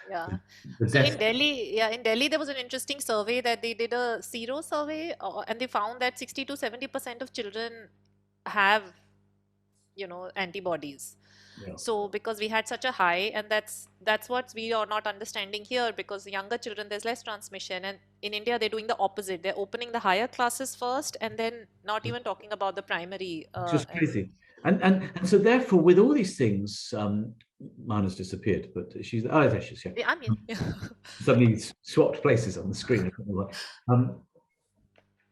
Yeah. So in Delhi, there was an interesting survey that they did, a sero survey, and they found that 60 to 70% of children have, antibodies. Yeah. So because we had such a high, and that's what we are not understanding here, because the younger children, there's less transmission, and in India they're doing the opposite. They're opening the higher classes first, and then not even talking about the primary. Just crazy. And so therefore, with all these things, Mana's disappeared, but she's there she is. Yeah, I mean, suddenly swapped places on the screen.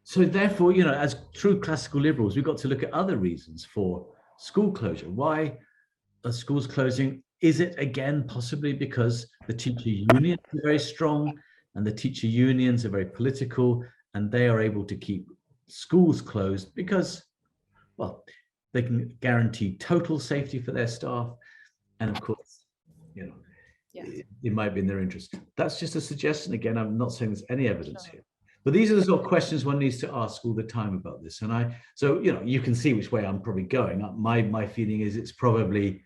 So therefore, as true classical liberals, we've got to look at other reasons for school closure. Why are schools closing? Is it again possibly because the teacher unions are very strong, and the teacher unions are very political, and they are able to keep schools closed because, well, they can guarantee total safety for their staff, and of course, it might be in their interest. That's just a suggestion. Again, I'm not saying there's any evidence here, but these are the sort of questions one needs to ask all the time about this. And so you can see which way I'm probably going. My feeling is it's probably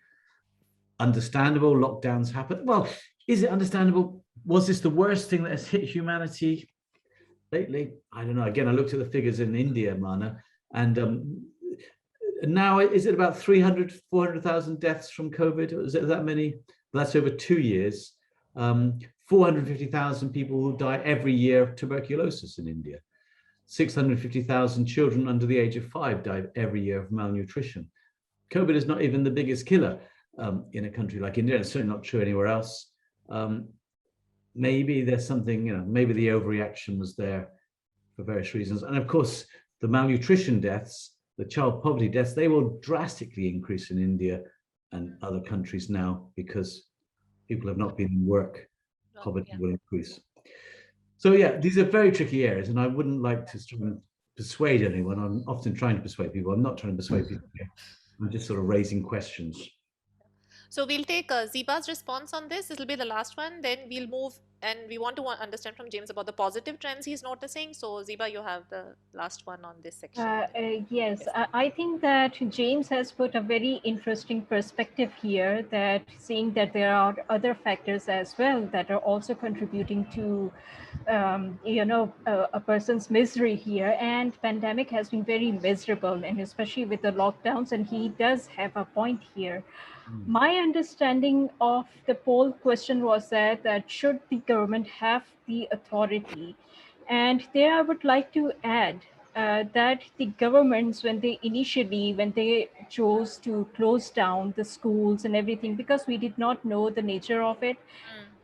understandable. Lockdowns happen. Well, is it understandable? Was this the worst thing that has hit humanity? lately, I don't know, again, I looked at the figures in India, Mana, and now is it about 300, 400,000 deaths from COVID? Is it that many? That's over 2 years. 450,000 people who die every year of tuberculosis in India. 650,000 children under the age of 5 die every year of malnutrition. COVID is not even the biggest killer in a country like India. It's certainly not true anywhere else. Maybe there's something, maybe the overreaction was there for various reasons. And of course, the malnutrition deaths, the child poverty deaths, they will drastically increase in India and other countries now because people have not been in work. Poverty will increase. So yeah, these are very tricky areas, and I wouldn't like to try and persuade anyone. I'm often trying to persuade people. I'm not trying to persuade people here. I'm just sort of raising questions. So we'll take Zeba's response on this. This will be the last one. Then we'll move, and we want to understand from James about the positive trends he's noticing. So Zeba, you have the last one on this section. Yes, I think that James has put a very interesting perspective here, that seeing that there are other factors as well that are also contributing to, a person's misery here. And pandemic has been very miserable, and especially with the lockdowns, and he does have a point here. My understanding of the poll question was that should the government have the authority? And there I would like to add that the governments, when they chose to close down the schools and everything, because we did not know the nature of it.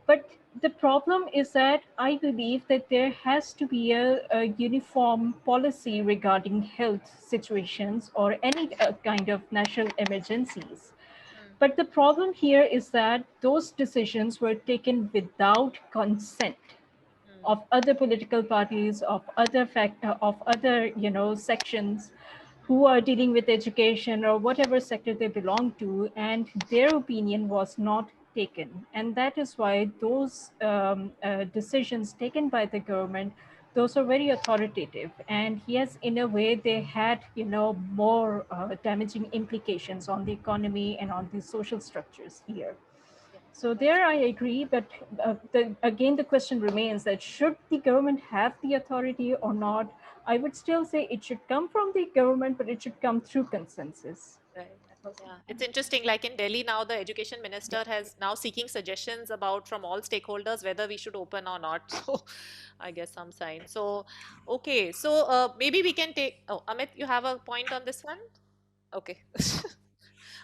But the problem is that I believe that there has to be a uniform policy regarding health situations or any kind of national emergencies. But the problem here is that those decisions were taken without consent of other political parties, of other sections who are dealing with education or whatever sector they belong to, and their opinion was not taken. And that is why those decisions taken by the government, those are very authoritative. And yes, in a way, they had, more damaging implications on the economy and on the social structures here. So there I agree, but again, the question remains that should the government have the authority or not? I would still say it should come from the government, but it should come through consensus. Right. Yeah, it's interesting. Like in Delhi now, the education minister has now seeking suggestions about from all stakeholders whether we should open or not. So, I guess some sign. So, okay. So maybe we can take. Oh, Amit, you have a point on this one? Okay.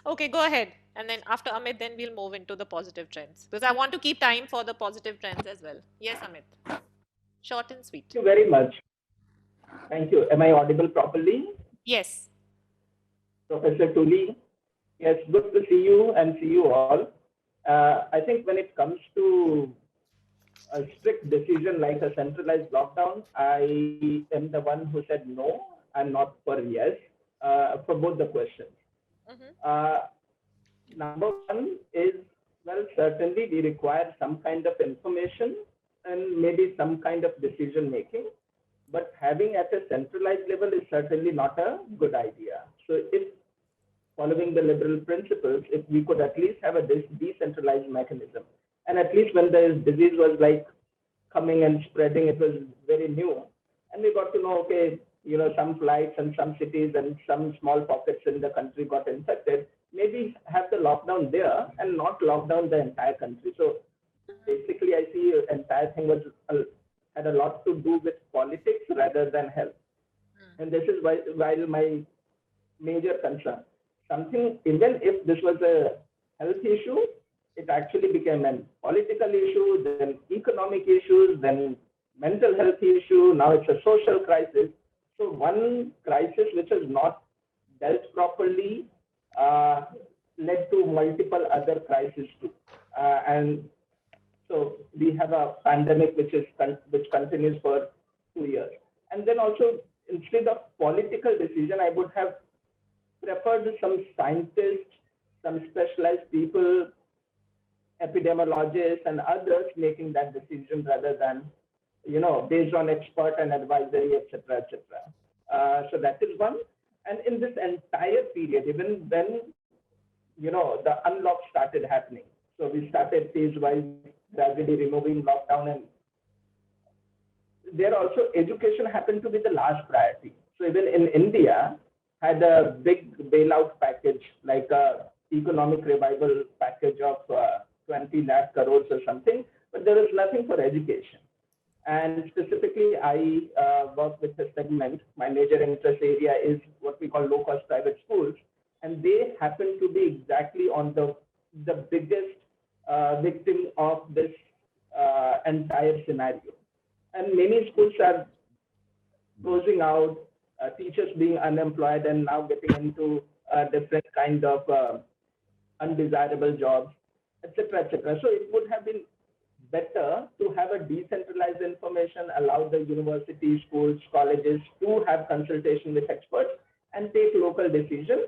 Okay, go ahead. And then after Amit, then we'll move into the positive trends because I want to keep time for the positive trends as well. Yes, Amit. Short and sweet. Thank you very much. Thank you. Am I audible properly? Yes. Professor Tooley, yes, good to see you and see you all. I think when it comes to a strict decision like a centralized lockdown, I am the one who said no. I'm not for yes for both the questions. Number one is, well, certainly we require some kind of information and maybe some kind of decision making, but having at a centralized level is certainly not a good idea. So if following the liberal principles, if we could at least have a decentralized mechanism, and at least when the disease was like coming and spreading, it was very new, and we got to know, okay, some flights and some cities and some small pockets in the country got infected, maybe have the lockdown there and not lock down the entire country. So basically, I see the entire thing had a lot to do with politics rather than health. And this is why my major concern. Something, even if this was a health issue, it actually became a political issue, then economic issues, then mental health issue. Now it's a social crisis. So one crisis which is not dealt properly led to multiple other crises too. And so we have a pandemic which continues for 2 years. And then also, instead of political decision, I would have preferred some scientists, some specialized people, epidemiologists and others making that decision rather than, based on expert and advisory, etc., etc. So that is one. And in this entire period, even when, the unlock started happening, so we started phase-wise, gradually removing lockdown, and there also education happened to be the last priority. So even in India, had a big bailout package, like a economic revival package of 20 lakh crores or something, but there was nothing for education. And specifically, I work with a segment. My major interest area is what we call low-cost private schools, and they happen to be exactly on the biggest victim of this entire scenario. And many schools are closing out, teachers being unemployed and now getting into different kind of undesirable jobs, etc., etc. So it would have been better to have a decentralized information, allow the universities, schools, colleges to have consultation with experts and take local decisions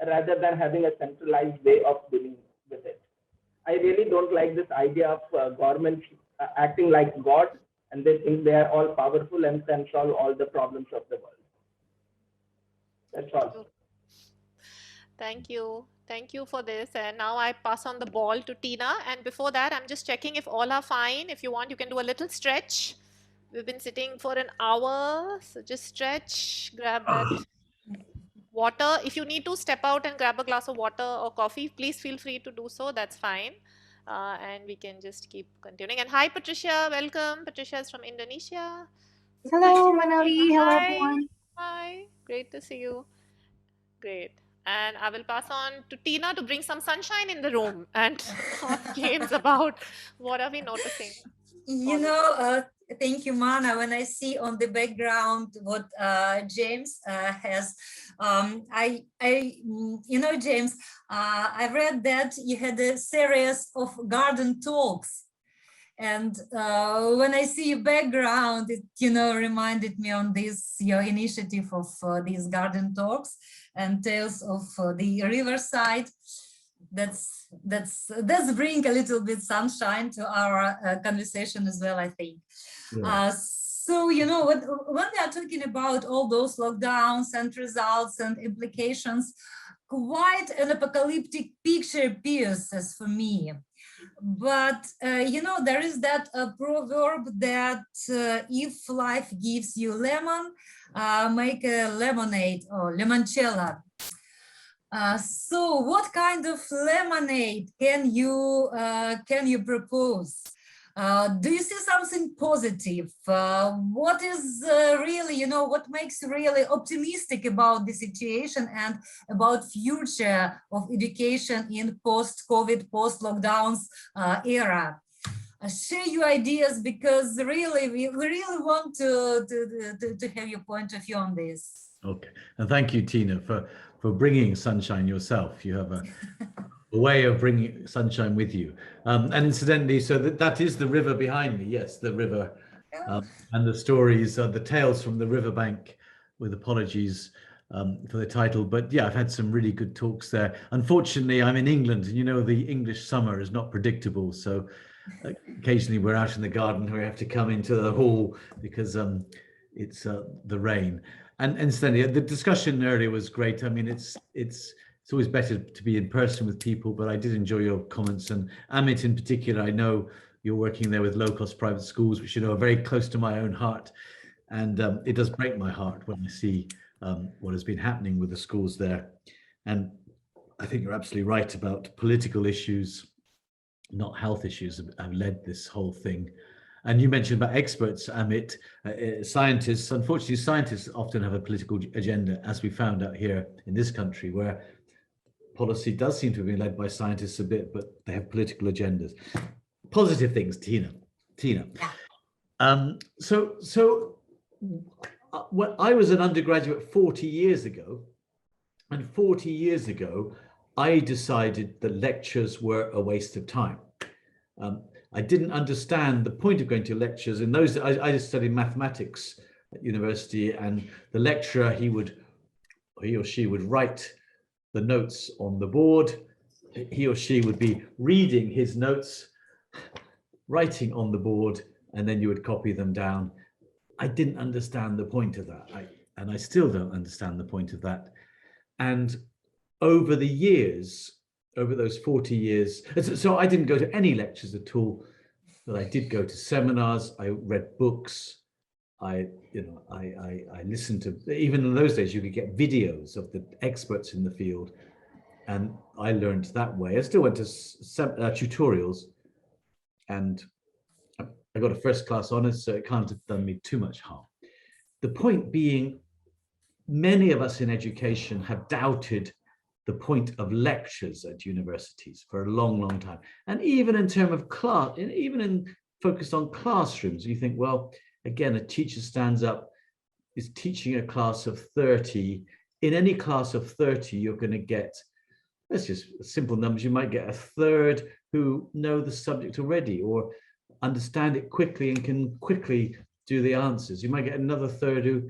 rather than having a centralized way of dealing with it. I really don't like this idea of governments acting like God, and they think they are all powerful and can solve all the problems of the world. That's all. Thank you. Thank you for this. And now I pass on the ball to Tina. And before that, I'm just checking if all are fine. If you want, you can do a little stretch. We've been sitting for an hour. So just stretch, grab that water. If you need to step out and grab a glass of water or coffee, please feel free to do so. That's fine. And we can just keep continuing. And hi, Patricia. Welcome. Patricia is from Indonesia. Hello, Manali. Hello, Hi. everyone. Hi. Great to see you. Great. And I will pass on to Tina to bring some sunshine in the room and ask James about what are we noticing. You know, thank you, Mana. When I see on the background what James has, you know, James, I read that you had a series of garden talks. And when I see your background, it, you know, reminded me on this, your initiative of these garden talks and tales of the riverside. That's bring a little bit sunshine to our conversation as well, I think. Yeah. So, you know, when we are talking about all those lockdowns and results and implications, quite an apocalyptic picture appears as for me. But, you know, there is that proverb that if life gives you lemon, make a lemonade or limoncello. So what kind of lemonade can you propose? Do you see something positive? What is really, you know, what makes you really optimistic about the situation and about future of education in post-COVID, post-lockdowns era? Share your ideas, because really, we really want to have your point of view on this. Okay, and thank you, Tina, for bringing sunshine yourself. You have a way of bringing sunshine with you. And incidentally, so that is the river behind me. Yes, the river, and the stories, the tales from the riverbank, with apologies for the title. But yeah, I've had some really good talks there. Unfortunately, I'm in England, and you know, the English summer is not predictable. So occasionally we're out in the garden, we have to come into the hall because it's the rain. And incidentally, the discussion earlier was great. I mean, it's always better to be in person with people, but I did enjoy your comments. And Amit in particular, I know you're working there with low-cost private schools, which, you know, are very close to my own heart. And it does break my heart when I see what has been happening with the schools there. And I think you're absolutely right about political issues, not health issues, have led this whole thing. And you mentioned about experts, Amit, scientists. Unfortunately, scientists often have a political agenda, as we found out here in this country, where policy does seem to be led by scientists a bit, but they have political agendas. Positive things, Tina. So when I was an undergraduate 40 years ago, and 40 years ago, I decided that lectures were a waste of time. I didn't understand the point of going to lectures. In those, I just studied mathematics at university, and the lecturer, he or she would write the notes on the board. He or she would be reading his notes, writing on the board, and then you would copy them down. I didn't understand the point of that. And I still don't understand the point of that. And over the years, over those 40 years, so I didn't go to any lectures at all, but I did go to seminars. I read books. I listened to, even in those days, you could get videos of the experts in the field, and I learned that way. I still went to tutorials, and I got a first class honours, so it can't have done me too much harm. The point being, many of us in education have doubted the point of lectures at universities for a long, long time. And even in terms of class, and even in focused on classrooms, you think, well, again, a teacher stands up, is teaching a class of 30. In any class of 30, you're going to get, that's just simple numbers, you might get a third who know the subject already or understand it quickly and can quickly do the answers. You might get another third who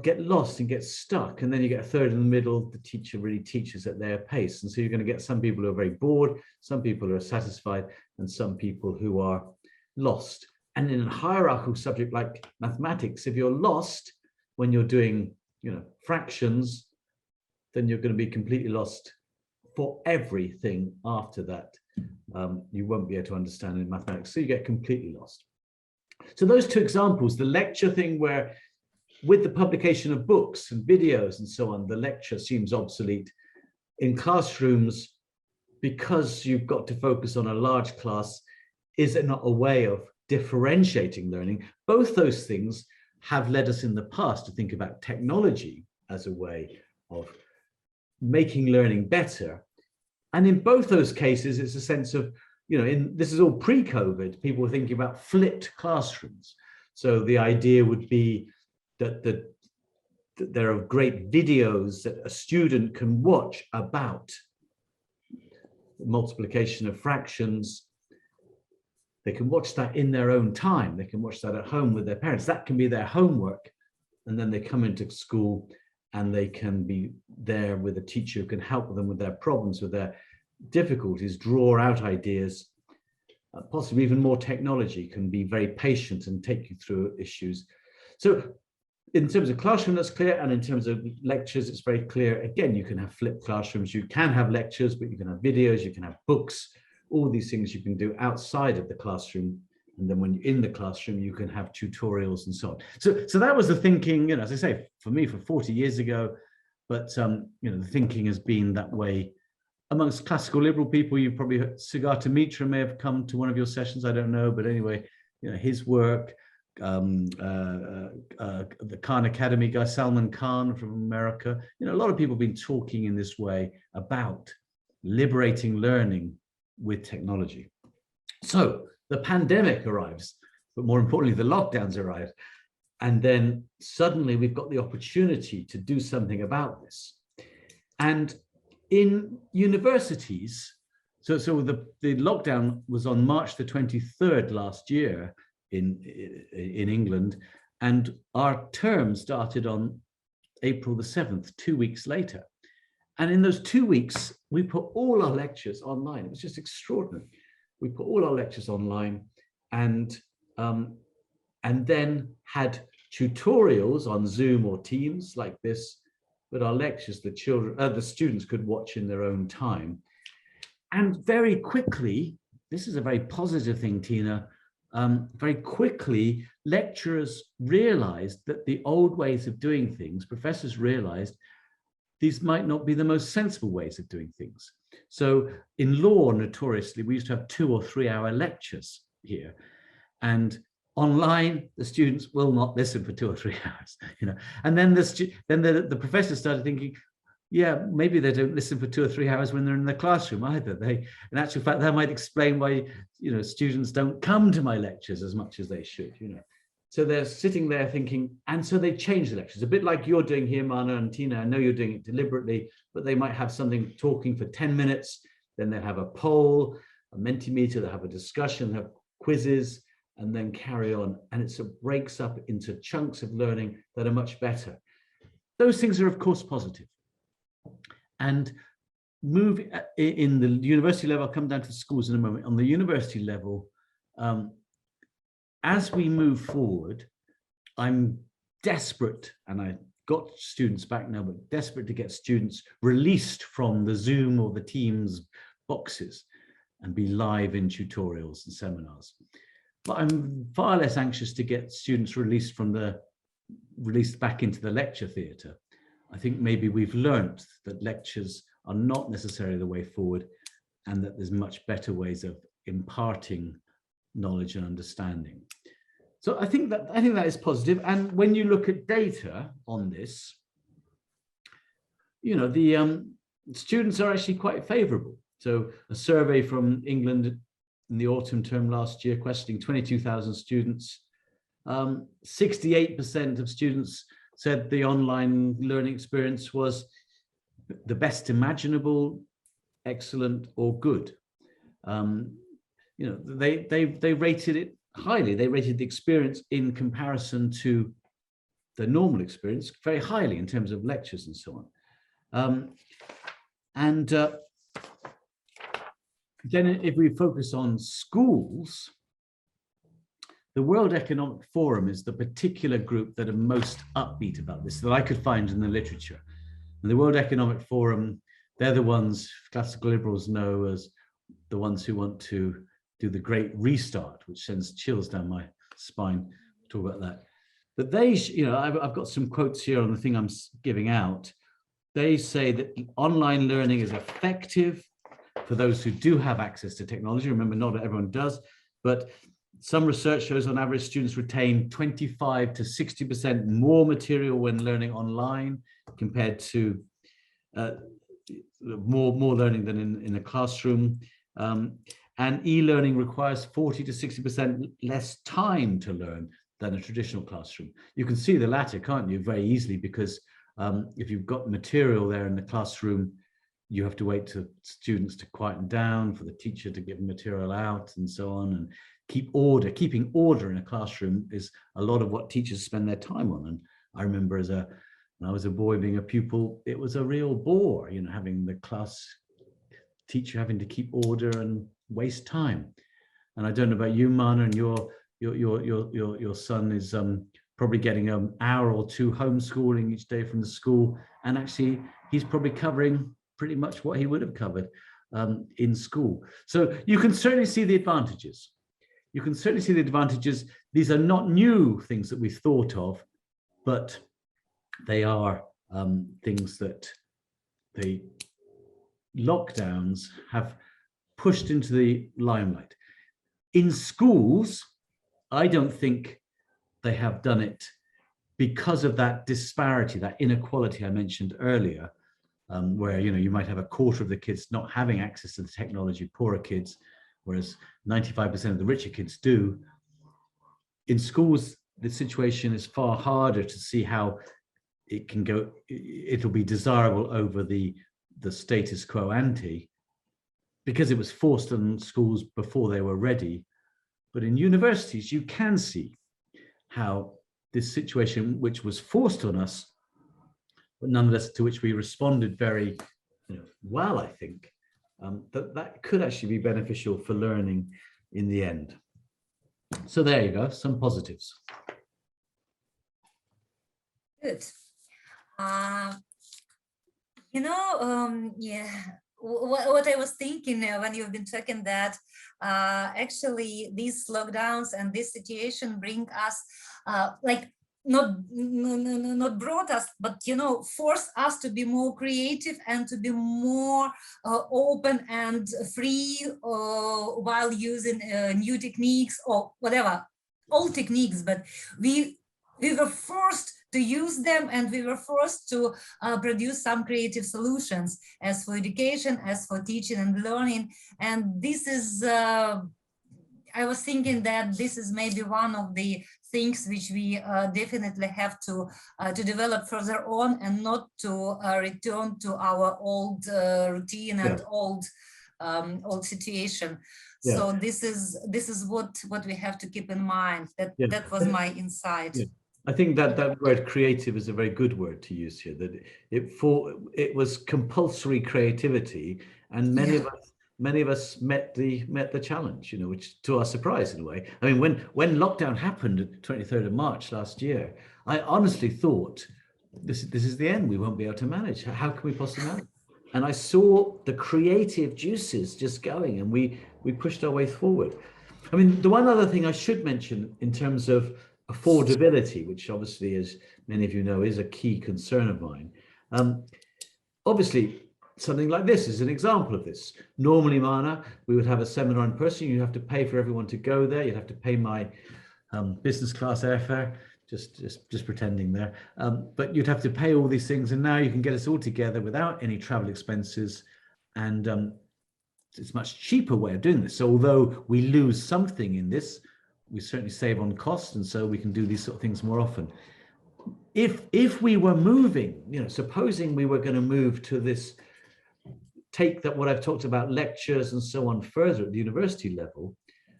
get lost and get stuck, and then you get a third in the middle. The teacher really teaches at their pace, and so you're going to get some people who are very bored, some people who are satisfied, and some people who are lost. And in a hierarchical subject like mathematics, if you're lost when you're doing, fractions, then you're going to be completely lost for everything after that. You won't be able to understand in mathematics, so you get completely lost. So those two examples, the lecture thing where with the publication of books and videos and so on, the lecture seems obsolete. In classrooms, because you've got to focus on a large class, is it not a way of differentiating learning? Both those things have led us in the past to think about technology as a way of making learning better. And in both those cases, it's a sense of, this is all pre-COVID, people were thinking about flipped classrooms. So the idea would be that there are great videos that a student can watch about multiplication of fractions. They can watch that in their own time. They can watch that at home with their parents. That can be their homework. And then they come into school and they can be there with a teacher who can help them with their problems, with their difficulties, draw out ideas. Possibly even more technology can be very patient and take you through issues. So in terms of classroom, that's clear. And in terms of lectures, it's very clear. Again, you can have flipped classrooms. You can have lectures, but you can have videos, you can have books, all these things you can do outside of the classroom. And then when you're in the classroom, you can have tutorials and so on. So that was the thinking, as I say, for me, for 40 years ago. But, the thinking has been that way amongst classical liberal people. You probably heard Siddhartha Mitra may have come to one of your sessions. I don't know. But anyway, his work, the Khan Academy guy, Salman Khan from America, a lot of people have been talking in this way about liberating learning with technology. So the pandemic arrives, but more importantly, the lockdowns arrive. And then suddenly we've got the opportunity to do something about this. And in universities, so the lockdown was on March the 23rd last year in England, and our term started on April the 7th, 2 weeks later. And in those 2 weeks, we put all our lectures online. It was just extraordinary. We put all our lectures online, and then had tutorials on Zoom or Teams like this, but our lectures, the students could watch in their own time. And very quickly, this is a very positive thing, Tina, very quickly, lecturers realized that the old ways of doing things, professors realized these might not be the most sensible ways of doing things. So in law, notoriously, we used to have 2 or 3 hour lectures here. And online, the students will not listen for 2 or 3 hours, And then the professors started thinking, yeah, maybe they don't listen for 2 or 3 hours when they're in the classroom either. In actual fact, that might explain why, students don't come to my lectures as much as they should, So they're sitting there thinking, and so they change the lectures. A bit like you're doing here, Mana and Tina. I know you're doing it deliberately, but they might have something talking for 10 minutes. Then they'll have a poll, a Mentimeter, they'll have a discussion, have quizzes, and then carry on. And it sort of breaks up into chunks of learning that are much better. Those things are, of course, positive. And move in the university level, I'll come down to the schools in a moment. On the university level, as we move forward, I'm desperate, and I got students back now, but desperate to get students released from the Zoom or the Teams boxes and be live in tutorials and seminars. But I'm far less anxious to get students released back into the lecture theatre. I think maybe we've learnt that lectures are not necessarily the way forward, and that there's much better ways of imparting knowledge and understanding. So I think that is positive. And when you look at data on this, you know, the students are actually quite favourable. So a survey from England in the autumn term last year, questioning 22,000 students, 68% of students said the online learning experience was the best imaginable, excellent, or good. You know, they rated it highly. They rated the experience in comparison to the normal experience very highly in terms of lectures and so on. Then if we focus on schools, the World Economic Forum is the particular group that are most upbeat about this, that I could find in the literature. And the World Economic Forum, they're the ones classical liberals know as the ones who want to do the great restart, which sends chills down my spine to talk about that. But they, you know, I've got some quotes here on the thing I'm giving out. They say that online learning is effective for those who do have access to technology. Remember, not everyone does, but some research shows on average students retain 25 to 60% more material when learning online compared to more learning than in a classroom. And e-learning requires 40 to 60% less time to learn than a traditional classroom. You can see the latter, can't you, very easily, because if you've got material there in the classroom, you have to wait for students to quieten down, for the teacher to give material out and so on, and keep order. Keeping order in a classroom is a lot of what teachers spend their time on. And I remember when I was a boy being a pupil, it was a real bore, you know, having the class teacher having to keep order and waste time. And I don't know about you, Mana, and your son is probably getting an hour or two homeschooling each day from the school, and actually he's probably covering pretty much what he would have covered in school. So you can certainly see the advantages. You can certainly see the advantages. These are not new things that we've thought of, but they are things that the lockdowns have pushed into the limelight. In schools, I don't think they have done it because of that disparity, that inequality I mentioned earlier, where, you know, you might have a quarter of the kids not having access to the technology, poorer kids, whereas 95% of the richer kids do. In schools, the situation is far harder to see how it can go. It'll be desirable over the status quo ante, because it was forced on schools before they were ready. But in universities, you can see how this situation, which was forced on us, but nonetheless to which we responded very well, I think, that could actually be beneficial for learning in the end. So there you go, some positives. Good. Yeah, what I was thinking when you've been talking, that actually these lockdowns and this situation bring us like not brought us, but force us to be more creative and to be more open and free while using new techniques or whatever, old techniques, but we were forced to use them, and we were forced to produce some creative solutions as for education, as for teaching and learning. And this is, I was thinking that this is maybe one of the things which we definitely have to develop further on, and not to return to our old routine and old situation. Yeah. So this is what we have to keep in mind. That was my insight. Yeah. I think that word creative is a very good word to use here, that it was compulsory creativity, and many of us met the challenge, which to our surprise in a way. I mean, when lockdown happened at 23rd of March last year, I honestly thought this is the end. We won't be able to manage. How can we possibly manage? And I saw the creative juices just going, and we pushed our way forward. I mean, the one other thing I should mention in terms of affordability, which obviously, as many of you know, is a key concern of mine. Obviously, something like this is an example of this. Normally, Mana, we would have a seminar in person. You have to pay for everyone to go there. You'd have to pay my business class airfare, just pretending there. But you'd have to pay all these things, and now you can get us all together without any travel expenses, and it's a much cheaper way of doing this. So although we lose something in this, we certainly save on cost, and so we can do these sort of things more often. If we were moving, supposing we were going to move to this, take that what I've talked about, lectures and so on, further at the university level,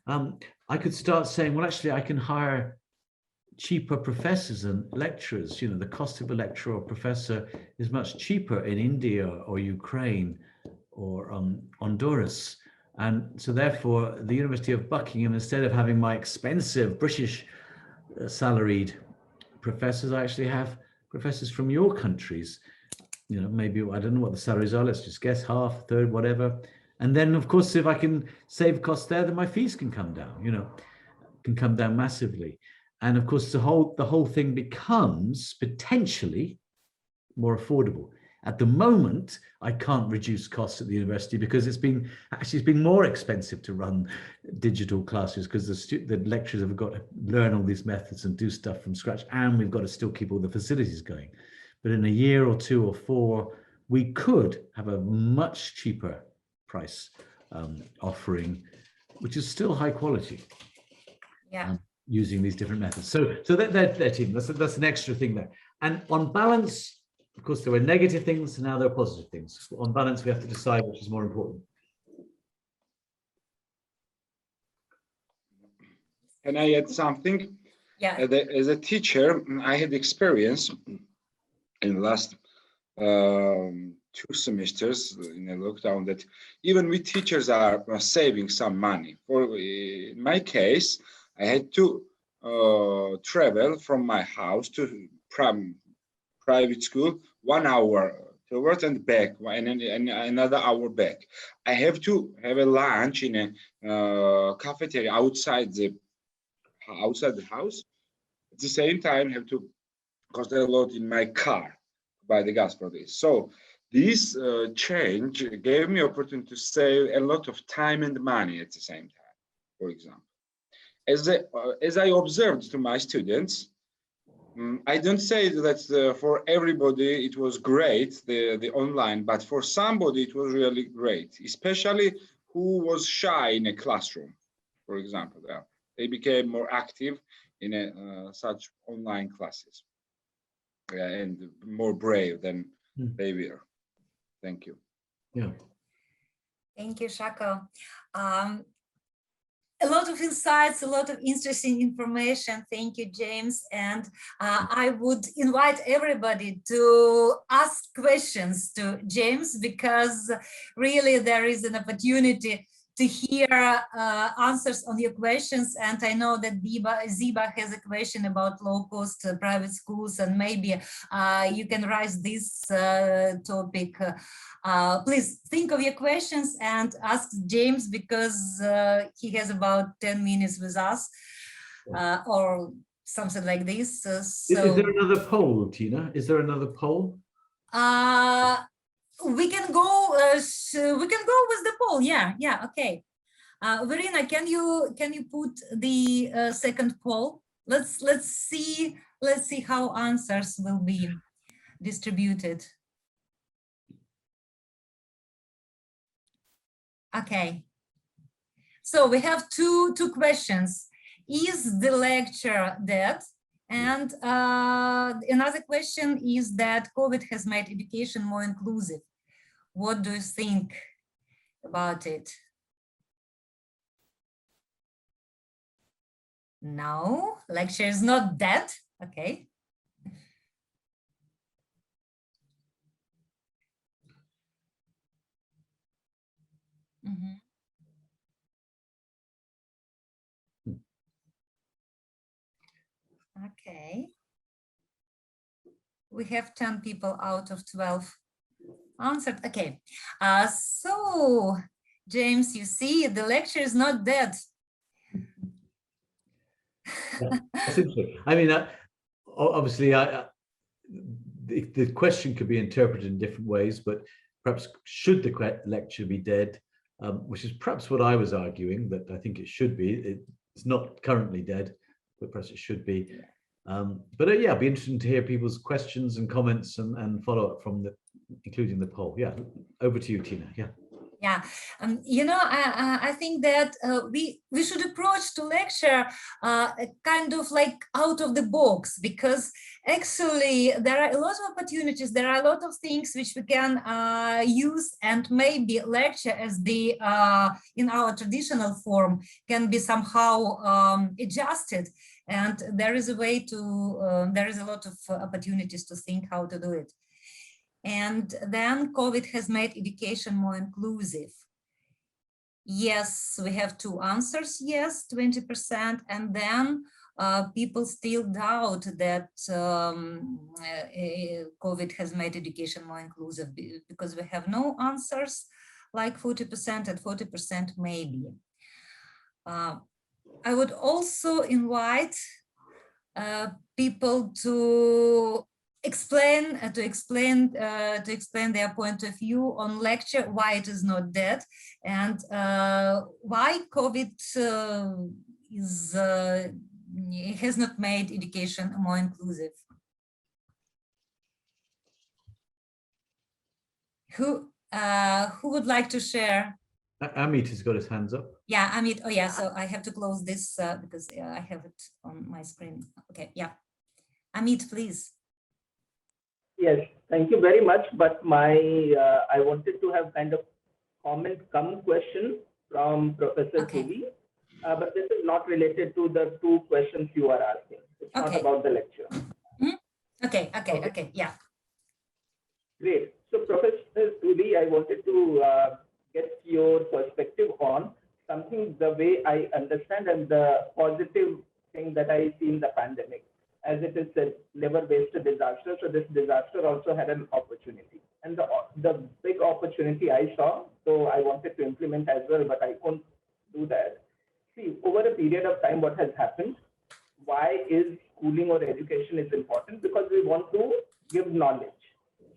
I could start saying, well, actually, I can hire cheaper professors and lecturers. The cost of a lecturer or professor is much cheaper in India or Ukraine or Honduras. And so therefore, the University of Buckingham, instead of having my expensive British salaried professors, I actually have professors from your countries. Maybe, I don't know what the salaries are, let's just guess, half, third, whatever. And then, of course, if I can save costs there, then my fees can come down, can come down massively. And of course, the whole thing becomes potentially more affordable. At the moment, I can't reduce costs at the university because it's been more expensive to run digital classes because the lecturers have got to learn all these methods and do stuff from scratch, and we've got to still keep all the facilities going. But in a year or 2 or 4, we could have a much cheaper price offering, which is still high quality. Yeah. Using these different methods. So that's an extra thing there. And on balance, of course, there were negative things, and now there are positive things. On balance, we have to decide which is more important. Can I add something? Yeah. As a teacher, I had experience in the last 2 semesters in a lockdown that even we teachers are saving some money. In my case, I had to travel from my house to private school 1 hour towards and back, and another hour back. I have to have a lunch in a cafeteria outside the house. At the same time, have to cost a lot in my car, buy the gas for this. So this change gave me opportunity to save a lot of time and money at the same time. For example, as I observed to my students, I don't say that for everybody it was great, the online, but for somebody it was really great, especially who was shy in a classroom, for example. They became more active in such online classes and more brave than they were. Thank you. Yeah. Thank you, Shako. A lot of insights, a lot of interesting information. Thank you, James. And I would invite everybody to ask questions to James, because really there is an opportunity to hear answers on your questions. And I know that Ziba has a question about low-cost private schools, and maybe you can raise this topic. Please think of your questions and ask James, because he has about 10 minutes with us, or something like this. So, is there another poll, Tina? Is there another poll? We can go with the poll. Yeah, okay. Verena, can you put the second poll? Let's see how answers will be distributed. Okay. So we have two questions. Is the lecture dead? And another question is that COVID has made education more inclusive. What do you think about it? No, lecture is not dead. Okay. Mm-hmm. Okay. We have 10 people out of 12 answered. Okay. So, James, you see, the lecture is not dead. That's interesting. I mean, obviously, the question could be interpreted in different ways, but perhaps should the lecture be dead, which is perhaps what I was arguing, that I think it should be. It's not currently dead, but perhaps it should be. But yeah, it'd be interesting to hear people's questions and comments and follow up from including the poll. Yeah, over to you, Tina. Yeah. Yeah, you know, I think that we should approach to lecture kind of like out of the box, because actually there are a lot of opportunities, there are a lot of things which we can use, and maybe lecture as the in our traditional form can be somehow adjusted, and there is a way to there is a lot of opportunities to think how to do it. And then COVID has made education more inclusive. Yes, we have two answers. Yes, 20%. And then people still doubt that COVID has made education more inclusive, because we have no answers, like 40% and 40% maybe. I would also invite people to explain their point of view on lecture, why it is not dead, and why COVID has not made education more inclusive. Who would like to share? Amit has got his hands up. Yeah, Amit. Oh yeah, so I have to close this because I have it on my screen. Okay, yeah. Amit, please. Yes, thank you very much. But my I wanted to have kind of comment come question from Professor Tooley, but this is not related to the two questions you are asking. It's not about the lecture. Okay, yeah. Great. So Professor Tooley, I wanted to get your perspective on something, the way I understand and the positive thing that I see in the pandemic, as it is a never-based disaster. So this disaster also had an opportunity, and the big opportunity I saw, so I wanted to implement as well, but I couldn't do that. See, over a period of time, what has happened, why is schooling or education is important? Because we want to give knowledge.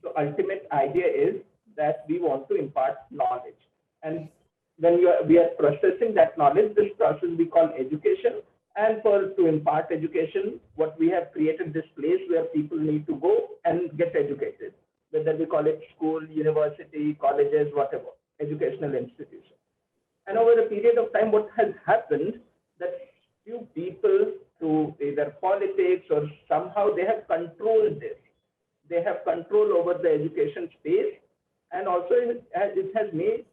So ultimate idea is that we want to impart knowledge. And when we are processing that knowledge, this process we call education. And to impart education, what we have created this place where people need to go and get educated, whether we call it school, university, colleges, whatever, educational institution. And over a period of time, what has happened, that few people through either politics or somehow they have controlled this. They have control over the education space, and also it has made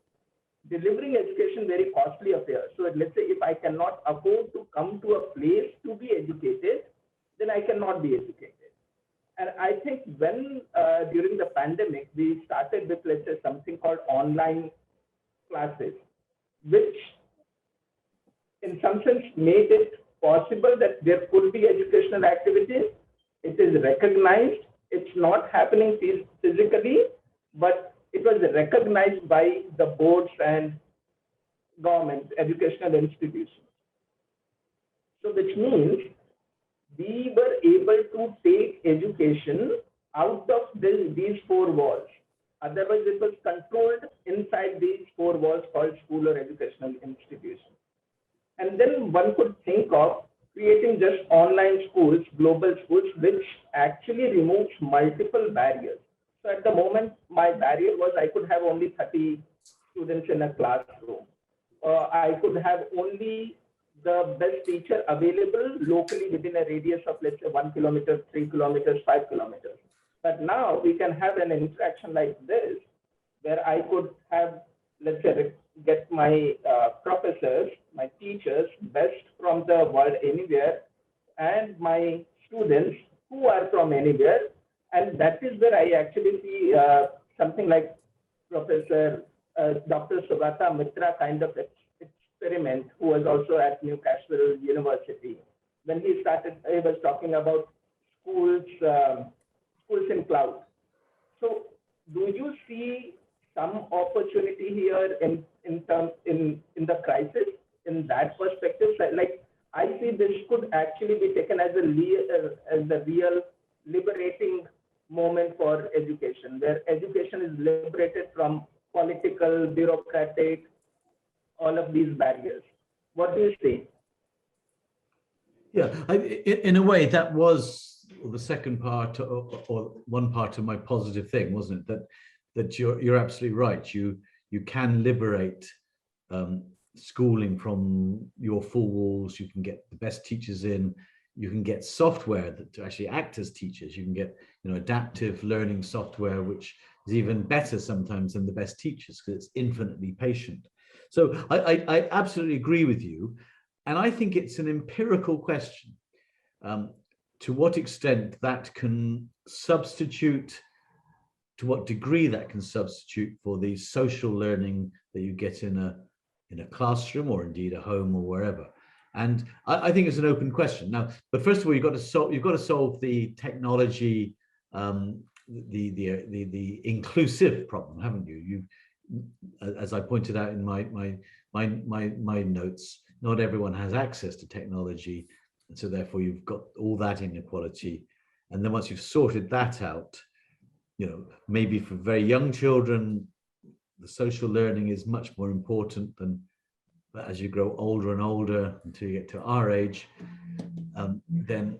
delivering education very costly affair. So let's say if I cannot afford to come to a place to be educated, then I cannot be educated. And I think when during the pandemic, we started with, let's say, something called online classes, which in some sense made it possible that there could be educational activities. It is recognized. It's not happening physically, but it was recognized by the boards and government educational institutions. So which means we were able to take education out of these four walls. Otherwise, it was controlled inside these four walls called school or educational institution. And then one could think of creating just online schools, global schools, which actually removes multiple barriers. So at the moment, my barrier was I could have only 30 students in a classroom. I could have only the best teacher available locally within a radius of, let's say, 1 kilometer, 3 kilometers, 5 kilometers. But now we can have an interaction like this, where I could have, let's say, get my professors, my teachers, best from the world anywhere, and my students who are from anywhere. And that is where I actually see something like Professor Dr. Sugata Mitra kind of experiment, who was also at Newcastle University. When he started, he was talking about schools in cloud. So do you see some opportunity here in the crisis, in that perspective? Like, I see this could actually be taken as the real liberating moment for education, where education is liberated from political, bureaucratic, all of these barriers. What do you say? Yeah, in a way, that was the second part, or one part of my positive thing, wasn't it? That you're absolutely right. You can liberate schooling from your four walls. You can get the best teachers in. You can get software to actually act as teachers. You can get adaptive learning software, which is even better sometimes than the best teachers because it's infinitely patient. So I absolutely agree with you. And I think it's an empirical question to what extent that can substitute, to what degree that can substitute for the social learning that you get in a classroom or indeed a home or wherever. And I think it's an open question now. But first of all, you've got to solve the technology, the inclusive problem, haven't you? As I pointed out in my notes, not everyone has access to technology, and so therefore you've got all that inequality. And then once you've sorted that out, maybe for very young children, the social learning is much more important than, but as you grow older and older until you get to our age, then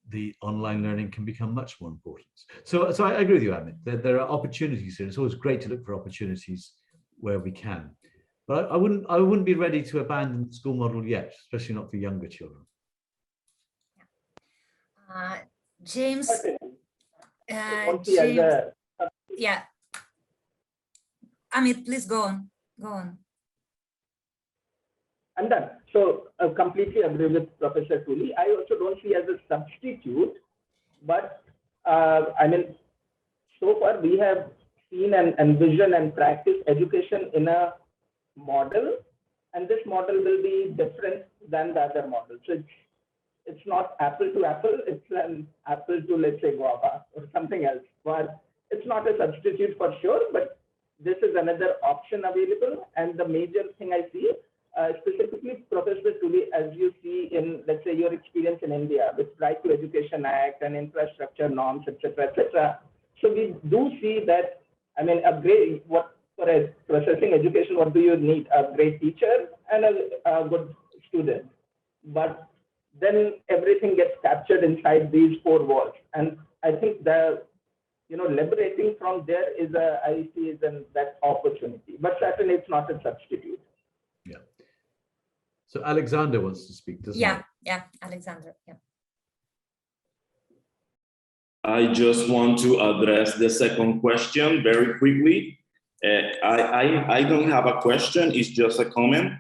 the online learning can become much more important. So I agree with you, Amit. There are opportunities here. It's always great to look for opportunities where we can. But I wouldn't be ready to abandon the school model yet, especially not for younger children. James, yeah. Amit, please go on. Go on. I'm done. So I completely agree with Professor Tooley. I also don't see as a substitute, but I mean, so far we have seen and envisioned and practiced education in a model, and this model will be different than the other model. So it's not apple to apple, it's an apple to, let's say, guava or something else. But it's not a substitute for sure, but this is another option available. And the major thing I see, specifically, Professor Tooley, as you see in, let's say, your experience in India with Right to Education Act and infrastructure norms, etc., etc. So we do see that, I mean, for a processing education, what do you need? A great teacher and a good student. But then everything gets captured inside these four walls. And I think the, liberating from there is that opportunity. But certainly it's not a substitute. Yeah. So Alexander wants to speak, doesn't he? Yeah, Alexander. Yeah. I just want to address the second question very quickly. I don't have a question, it's just a comment.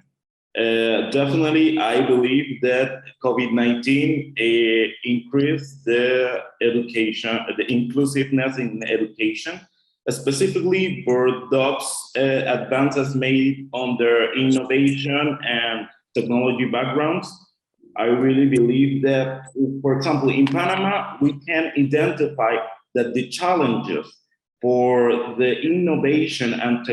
Definitely, I believe that COVID-19 increased the education, the inclusiveness in education, specifically for those advances made on their innovation and technology backgrounds. I really believe that, for example, in Panama, we can identify that the challenges for the innovation and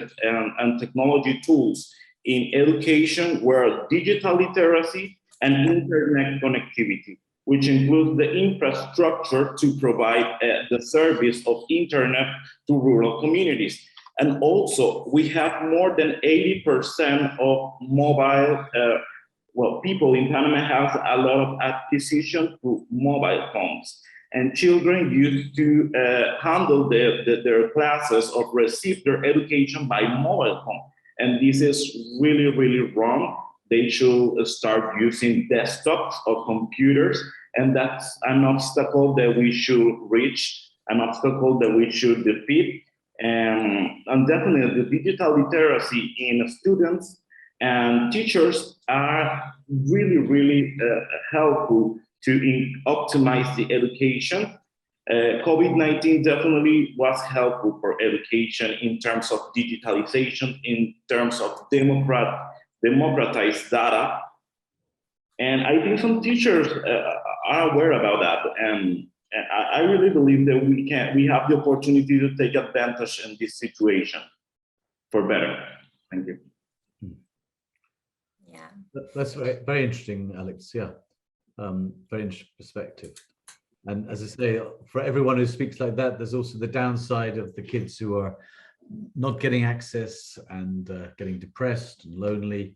technology tools in education were digital literacy and internet connectivity, which includes the infrastructure to provide the service of internet to rural communities. And also, we have more than 80% of mobile, people in Panama have a lot of acquisition through mobile phones. And children used to handle their classes or receive their education by mobile phone. And this is really, really wrong. They should start using desktops or computers. And that's an obstacle that we should reach, an obstacle that we should defeat. And definitely the digital literacy in students and teachers are really, really helpful to optimize the education. COVID-19 definitely was helpful for education in terms of digitalization, in terms of democratized data. And I think some teachers are aware about that. And I really believe that we have the opportunity to take advantage in this situation for better. Thank you. Yeah. That's very, very interesting, Alex. Yeah, very interesting perspective. And as I say, for everyone who speaks like that, there's also the downside of the kids who are not getting access and getting depressed and lonely.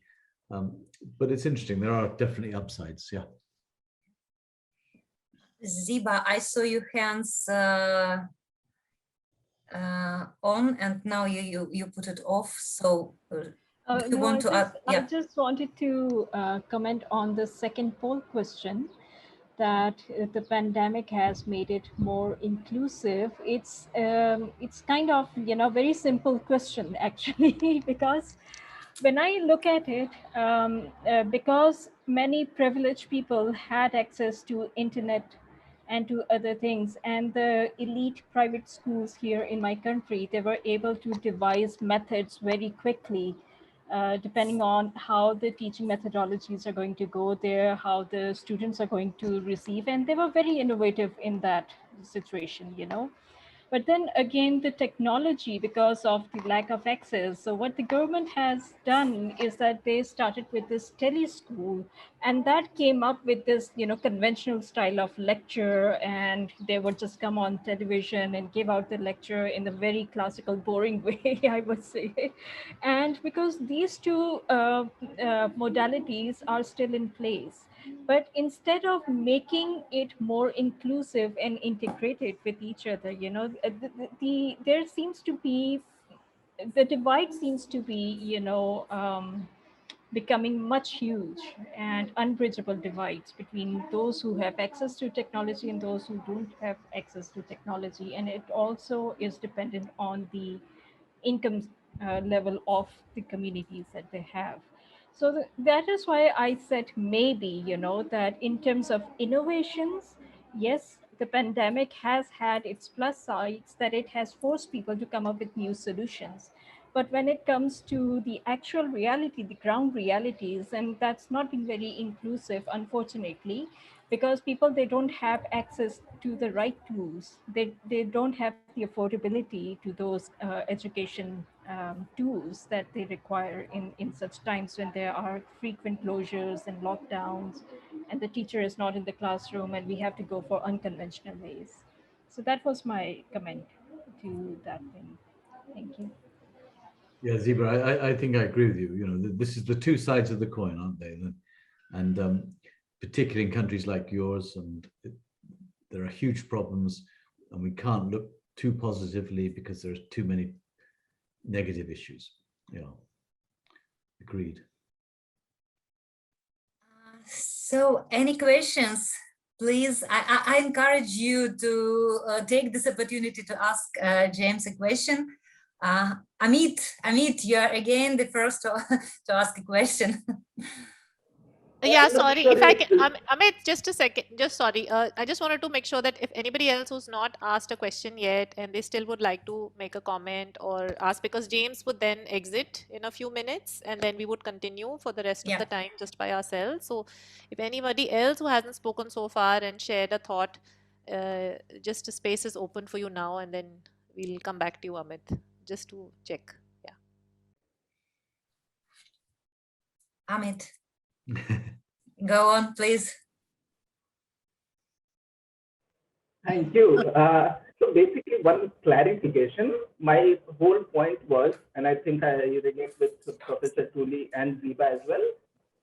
But it's interesting. There are definitely upsides. Yeah. Ziba, I saw your hands on, and now you put it off. So do you No, want to add? I Yeah. just wanted to comment on the second poll question, that the pandemic has made it more inclusive. It's kind of, very simple question actually, because when I look at it, because many privileged people had access to internet and to other things, and the elite private schools here in my country, they were able to devise methods very quickly, depending on how the teaching methodologies are going to go there, how the students are going to receive, and they were very innovative in that situation. But then again, the technology, because of the lack of access. So what the government has done is that they started with this tele-school, and that came up with this, conventional style of lecture, and they would just come on television and give out the lecture in a very classical, boring way, I would say. And because these two modalities are still in place, but instead of making it more inclusive and integrated with each other, there seems to be, the divide seems to be, becoming much huge, and unbridgeable divides between those who have access to technology and those who don't have access to technology. And it also is dependent on the income level of the communities that they have. So that is why I said maybe, that in terms of innovations, yes, the pandemic has had its plus sides, that it has forced people to come up with new solutions. But when it comes to the actual reality, the ground realities, and that's not been very inclusive, unfortunately, because people, they don't have access to the right tools. They don't have the affordability to those education tools that they require in such times when there are frequent closures and lockdowns, and the teacher is not in the classroom, and we have to go for unconventional ways. So that was my comment to that thing. Thank you. Yeah, Zebra, I think I agree with you. This is the two sides of the coin, aren't they? And particularly in countries like yours, and there are huge problems, and we can't look too positively because there's too many negative issues. Agreed. So any questions? Please, I encourage you to take this opportunity to ask James a question. Amit, you are again the first to ask a question. Yeah, sorry. If I can, Amit, just a second. Just sorry. I just wanted to make sure that if anybody else who's not asked a question yet and they still would like to make a comment or ask, because James would then exit in a few minutes and then we would continue for the rest of the time just by ourselves. So if anybody else who hasn't spoken so far and shared a thought, just a space is open for you now, and then we'll come back to you, Amit, just to check. Yeah. Amit. Go on, please. Thank you. So basically, one clarification. My whole point was, and I think I relate with Professor Tooley and Ziba as well,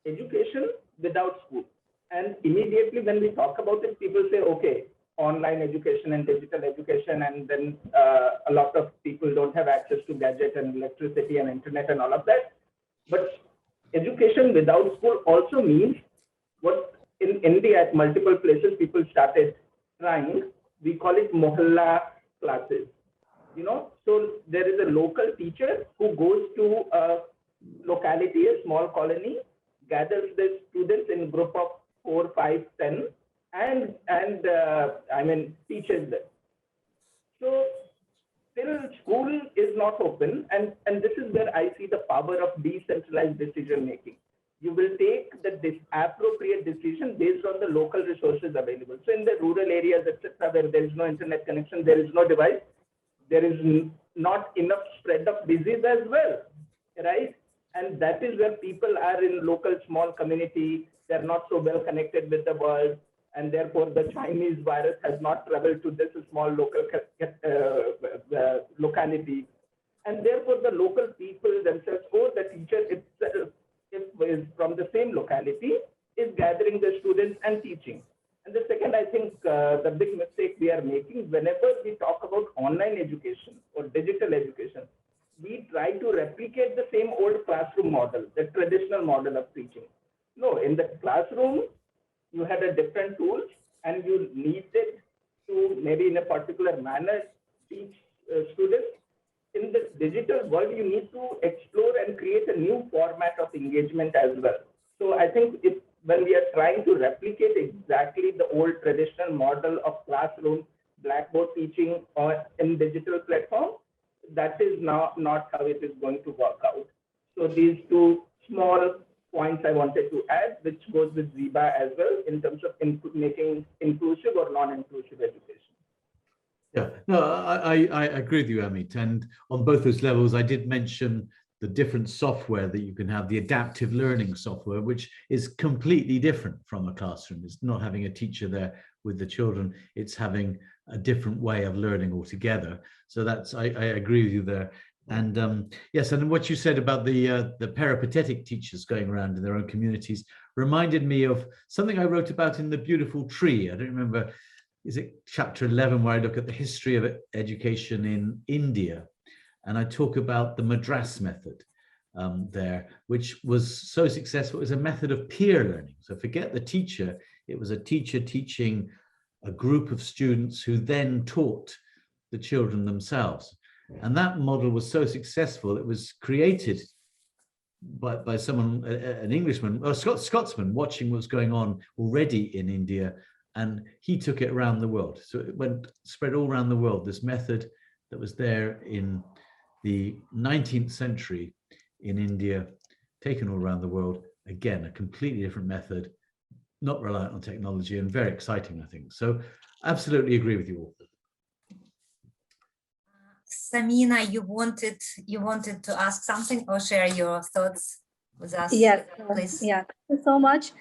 education without school. And immediately when we talk about it, people say, okay, online education and digital education, and then a lot of people don't have access to gadget and electricity and internet and all of that. But education without school also means what in India at multiple places people started trying, we call it mohalla classes. So there is a local teacher who goes to a locality, a small colony, gathers the students in a group of 4, 5, 10, and teaches them. So still school is not open, and this is where I see the power of decentralized decision making. You will take the appropriate decision based on the local resources available. So in the rural areas, etc., where there is no internet connection, there is no device, there is not enough spread of disease as well, right? And that is where people are in local small community. They're not so well connected with the world. And therefore, the Chinese virus has not traveled to this small local locality. And therefore, the local people themselves, or the teacher itself, is from the same locality, is gathering the students and teaching. And the second, I think the big mistake we are making whenever we talk about online education or digital education, we try to replicate the same old classroom model, the traditional model of teaching. No, in the classroom, you had a different tools and you needed to maybe in a particular manner teach students. In the digital world, you need to explore and create a new format of engagement as well. So I think when we are trying to replicate exactly the old traditional model of classroom, blackboard teaching or in digital platform, that is not how it is going to work out. So these two small points I wanted to add, which goes with Ziba as well in terms of making inclusive or non-inclusive education. Yeah, no, I agree with you, Amit. And on both those levels, I did mention the different software that you can have, the adaptive learning software, which is completely different from a classroom. It's not having a teacher there with the children, it's having a different way of learning altogether. So that's, I agree with you there. And yes, and what you said about the peripatetic teachers going around in their own communities reminded me of something I wrote about in The Beautiful Tree. I don't remember, is it chapter 11, where I look at the history of education in India. And I talk about the Madras method there, which was so successful. It was a method of peer learning. So forget the teacher, it was a teacher teaching a group of students who then taught the children themselves. And that model was so successful, it was created by someone, an Englishman, or Scotsman, watching what was going on already in India, and he took it around the world. So it spread all around the world, this method that was there in the 19th century in India, taken all around the world. Again, a completely different method, not reliant on technology, and very exciting, I think. So absolutely agree with you all. Samina, you wanted to ask something or share your thoughts with us? Yes, please. yeah, thank you so much.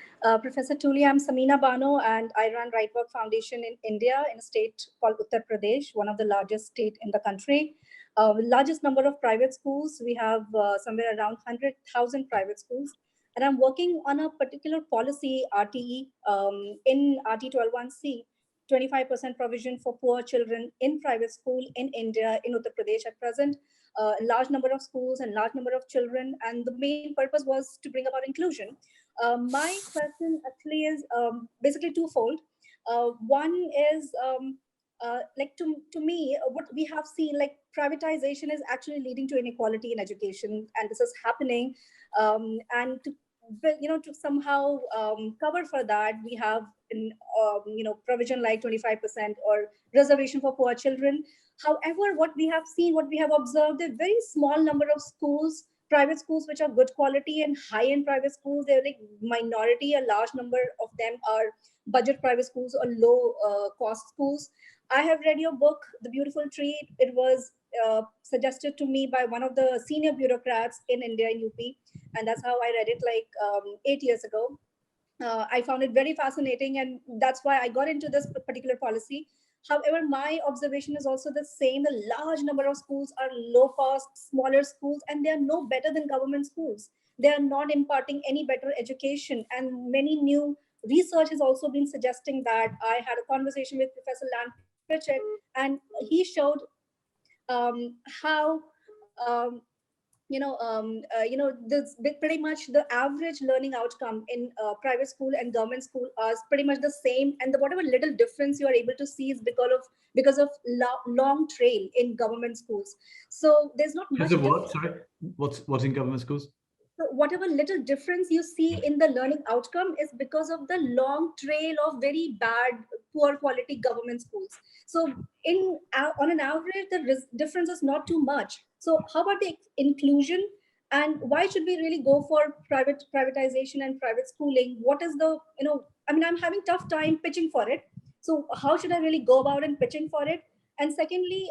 Professor Tooley, I'm Samina Bano, and I run Right Work Foundation in India, in a state called Uttar Pradesh, one of the largest state in the country. With largest number of private schools. We have somewhere around 100,000 private schools. And I'm working on a particular policy, RTE, in RT 12(1)(c), 25% provision for poor children in private school in India, in Uttar Pradesh at present. Large number of schools and large number of children, and the main purpose was to bring about inclusion. My question actually is basically twofold. One is like to me, what we have seen, like privatization is actually leading to inequality in education, and this is happening. And to somehow cover for that, we have provision like 25% or reservation for poor children. However, what we have seen, what we have observed, a very small number of schools, private schools, which are good quality, and high-end private schools, they're like minority. A large number of them are budget private schools or low cost schools. I have read your book, The Beautiful Tree. It was suggested to me by one of the senior bureaucrats in India, in UP. And that's how I read it like 8 years ago. I found it very fascinating, and that's why I got into this particular policy. However, my observation is also the same. A large number of schools are low cost, smaller schools, and they are no better than government schools. They are not imparting any better education. And many new research has also been suggesting that. I had a conversation with Professor Lan Pritchett, and he showed how this pretty much the average learning outcome in private school and government school are pretty much the same, and whatever little difference you are able to see is because of long trail in government schools. So there's not much. What? Sorry, what's in government schools? So whatever little difference you see in the learning outcome is because of the long trail of very bad, poor quality government schools. So on an average, the difference is not too much. So how about the inclusion, and why should we really go for privatization and private schooling? What is the, I'm having tough time pitching for it. So how should I really go about and pitching for it? And secondly,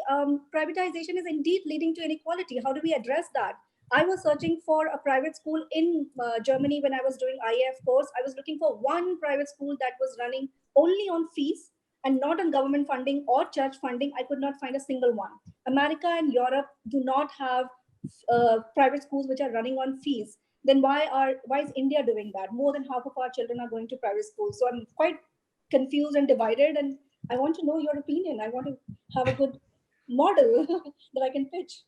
privatization is indeed leading to inequality. How do we address that? I was searching for a private school in Germany when I was doing IAF course. I was looking for one private school that was running only on fees and not on government funding or church funding. I could not find a single one. America and Europe do not have private schools which are running on fees. Then why is India doing that? More than half of our children are going to private schools. So I'm quite confused and divided, and I want to know your opinion. I want to have a good model that I can pitch.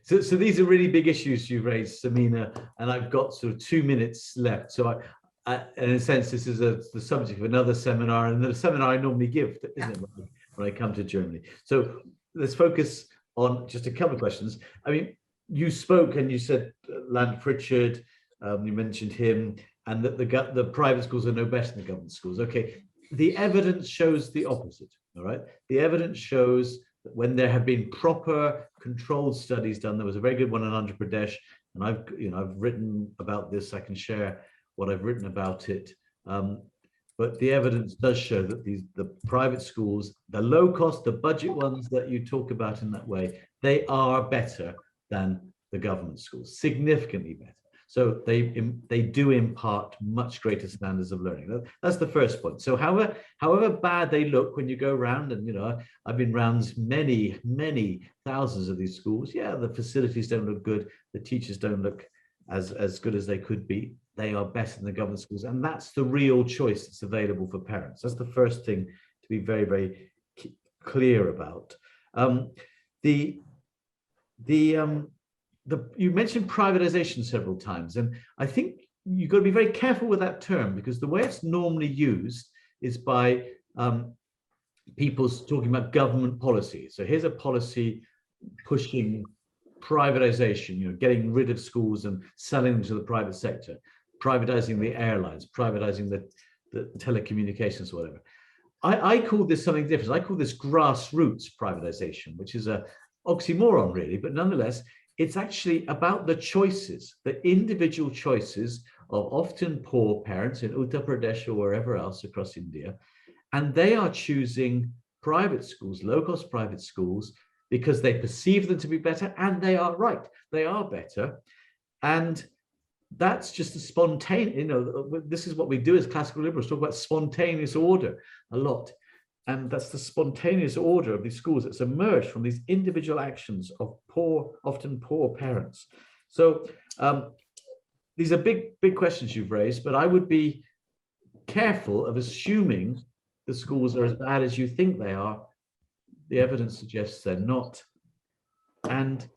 So these are really big issues you've raised, Samina, and I've got sort of 2 minutes left. So in a sense, this is the subject of another seminar, and the seminar I normally give, isn't it, when I come to Germany. So let's focus on just a couple of questions. I mean, you spoke and you said Land Pritchard, you mentioned him, and that the private schools are no better than the government schools. Okay, the evidence shows the opposite, all right? The evidence shows that when there have been proper controlled studies done, there was a very good one in Andhra Pradesh, and I've written about this. I can share what I've written about it. But the evidence does show that the private schools, the low cost, the budget ones that you talk about in that way, they are better than the government schools, significantly better. So they do impart much greater standards of learning. That's the first point. So however bad they look when you go around, and I've been around many thousands of these schools. Yeah, the facilities don't look good, the teachers don't look as good as they could be. They are better than the government schools, and that's the real choice that's available for parents. That's the first thing to be very, very clear about. You mentioned privatization several times, and I think you've got to be very careful with that term, because the way it's normally used is by people talking about government policy. So here's a policy pushing privatization, getting rid of schools and selling them to the private sector, privatizing the airlines, privatizing the telecommunications, whatever. I call this something different. I call this grassroots privatization, which is a oxymoron really, but nonetheless, it's actually about the choices, the individual choices of often poor parents in Uttar Pradesh or wherever else across India. And they are choosing private schools, low-cost private schools, because they perceive them to be better, and they are right, they are better. And that's just a spontaneous, this is what we do as classical liberals, talk about spontaneous order a lot. And that's the spontaneous order of these schools that's emerged from these individual actions of often poor parents. So these are big questions you've raised, but I would be careful of assuming the schools are as bad as you think they are. The evidence suggests they're not. And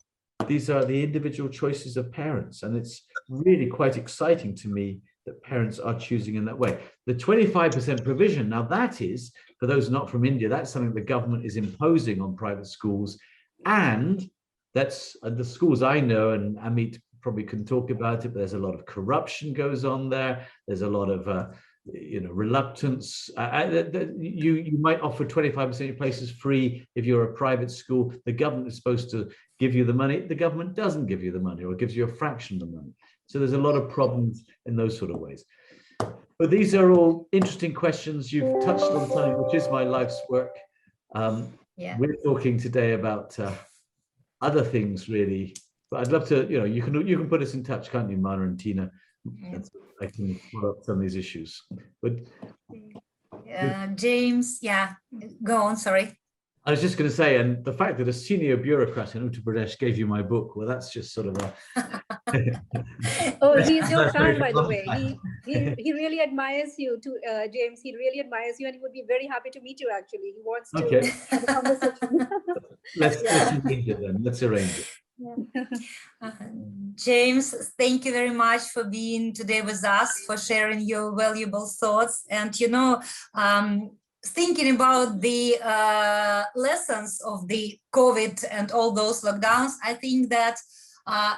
these are the individual choices of parents. And it's really quite exciting to me that parents are choosing in that way. The 25% provision, now that is, for those not from India, that's something the government is imposing on private schools. And that's the schools I know, and Amit probably can talk about it, but there's a lot of corruption goes on there. There's a lot of reluctance. You might offer 25% of your places free if you're a private school. The government is supposed to give you the money. The government doesn't give you the money, or gives you a fraction of the money. So there's a lot of problems in those sort of ways. But these are all interesting questions. You've touched on something which is my life's work. We're talking today about other things, really. But I'd love to, you can put us in touch, can't you, Mana and Tina? I can follow up some of these issues. But James, go on, sorry. I was just going to say, and the fact that a senior bureaucrat in Uttar Pradesh gave you my book, well, that's just sort of a... Oh, he's your fan, by the way. He really admires you too, James. He really admires you, and he would be very happy to meet you, actually. He wants to have a conversation. Let's arrange it then. Let's arrange it. James, thank you very much for being today with us, for sharing your valuable thoughts. And, thinking about the lessons of the COVID and all those lockdowns, I think that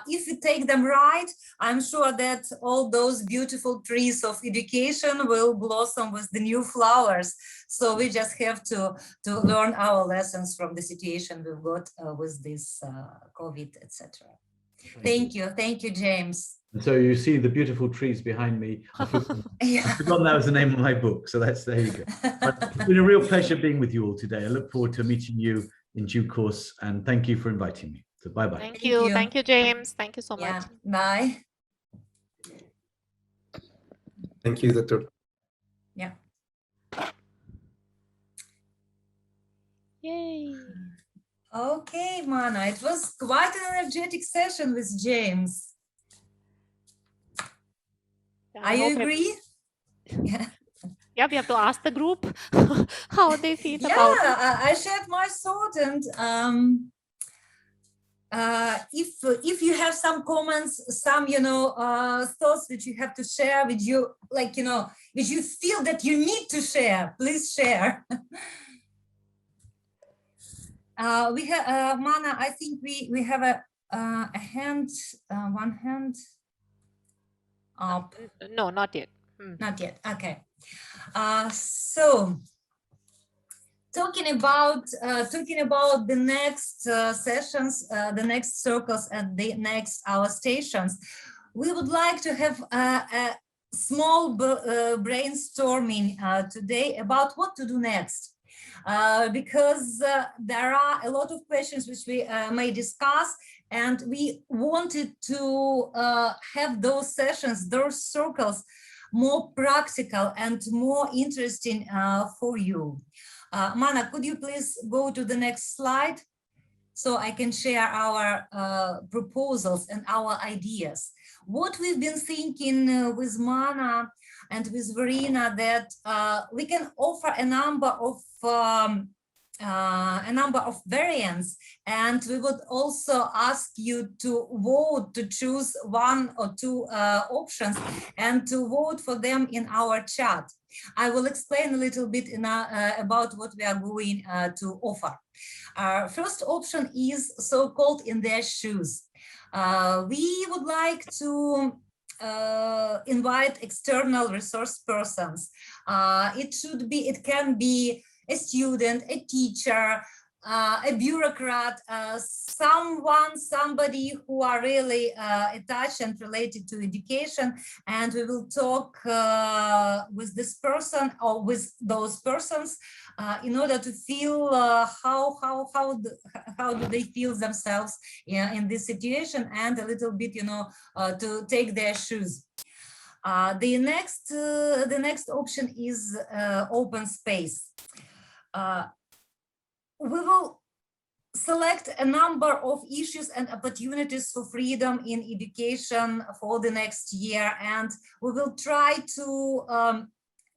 if we take them right, I'm sure that all those beautiful trees of education will blossom with the new flowers. So we just have to learn our lessons from the situation we've got with this COVID, etc. Thank you, James. And so you see the beautiful trees behind me. I've forgotten that was the name of my book. So there you go. It's been a real pleasure being with you all today. I look forward to meeting you in due course, and thank you for inviting me. So bye-bye. Thank you. Thank you, James. Thank you so much. Bye. Thank you, Dr. Yeah. Yay. Okay, Mana, it was quite an energetic session with James. Are you agree? Yeah. Yeah, we have to ask the group how they feel Yeah, about it. I shared my thought, and if you have some comments, some thoughts that you have to share with you, like which you feel that you need to share, please share. We have Mana. I think we have a hand, one hand up. No, not yet. Not yet. Okay. So talking about the next sessions, the next circles, and the next our stations, we would like to have a small brainstorming today about what to do next. Because there are a lot of questions which we may discuss, and we wanted to have those sessions, those circles, more practical and more interesting for you. Mana, could you please go to the next slide so I can share our proposals and our ideas? What we've been thinking with Mana and with Verena, that we can offer a number of variants, and we would also ask you to vote, to choose one or two options and to vote for them in our chat. I will explain a little bit about what we are going to offer. Our first option is so-called in their shoes. We would like to invite external resource persons. It can be a student, a teacher, a bureaucrat, somebody who are really attached and related to education, and we will talk with this person or with those persons in order to feel how do they feel themselves in this situation, and a little bit to take their shoes. The next option is open space. We will select a number of issues and opportunities for freedom in education for the next year, and we will try to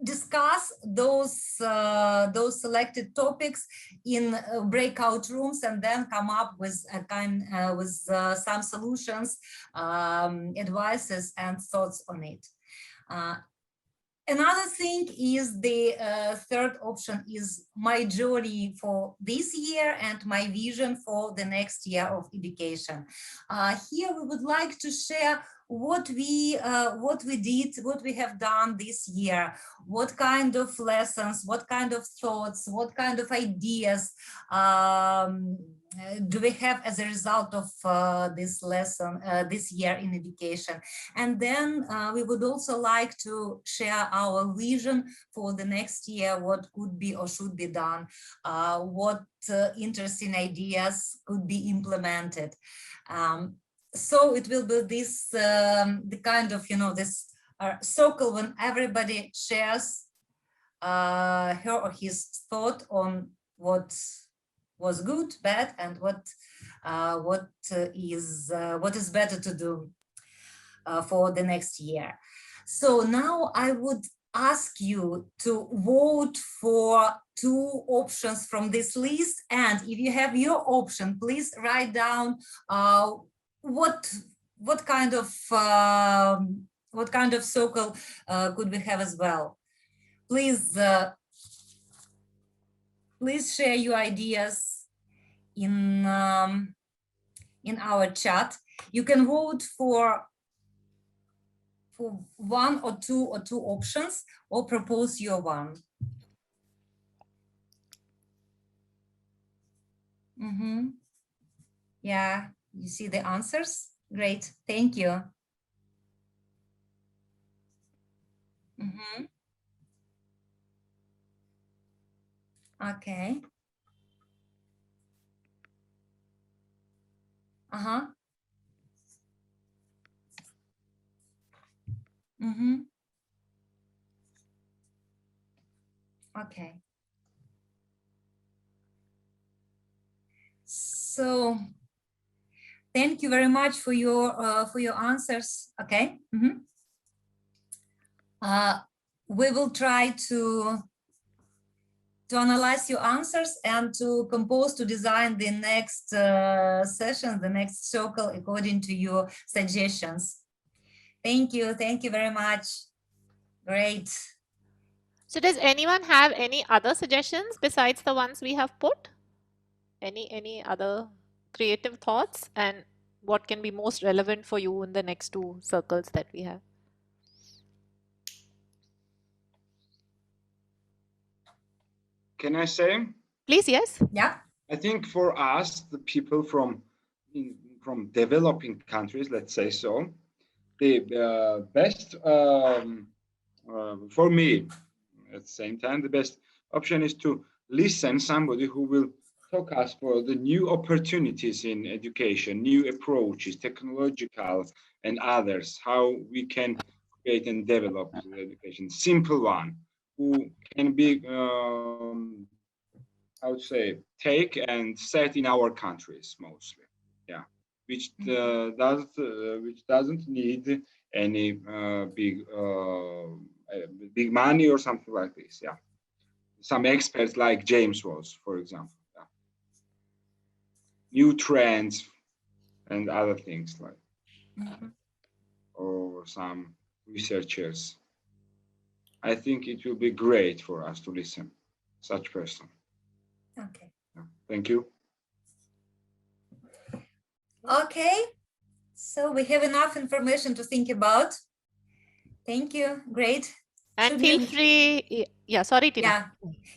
discuss those selected topics in breakout rooms, and then come up with some solutions, advices, and thoughts on it. Another thing is the third option is my journey for this year and my vision for the next year of education. Here we would like to share what we did, what we have done this year, what kind of lessons, what kind of thoughts, what kind of ideas do we have as a result of this lesson this year in education. And then we would also like to share our vision for the next year, what could be or should be done, what interesting ideas could be implemented. So it will be this the kind of this circle when everybody shares her or his thought on what was good, bad, and what is better to do for the next year. So now I would ask you to vote for two options from this list, and if you have your option, please write down what kind of circle could we have as well. Please share your ideas in our chat. You can vote for one or two options, or propose your one. Yeah, you see the answers? Great, thank you. Okay. Uh-huh. Mm-hmm. Okay. So thank you very much for your answers. Okay. Mm-hmm. We will try to analyze your answers and to compose, to design the next session, the next circle according to your suggestions. Thank you very much. Great. So does anyone have any other suggestions besides the ones we have put? Any other creative thoughts, and what can be most relevant for you in the next two circles that we have? Can I say? Please, yes. Yeah. I think for us, the people from developing countries, let's say so, the best for me, at the same time, the best option is to listen somebody who will talk us for the new opportunities in education, new approaches, technological and others, how we can create and develop the education. Simple one, who can be I would say take and set in our countries mostly, yeah, which doesn't need any big money or something like this, yeah. Some experts like James was, for example, yeah. New trends and other things like, or some researchers. I think it will be great for us to listen such person. Okay. Yeah. Thank you. Okay. So we have enough information to think about. Thank you. Great. And feel free. Yeah, sorry, Tina.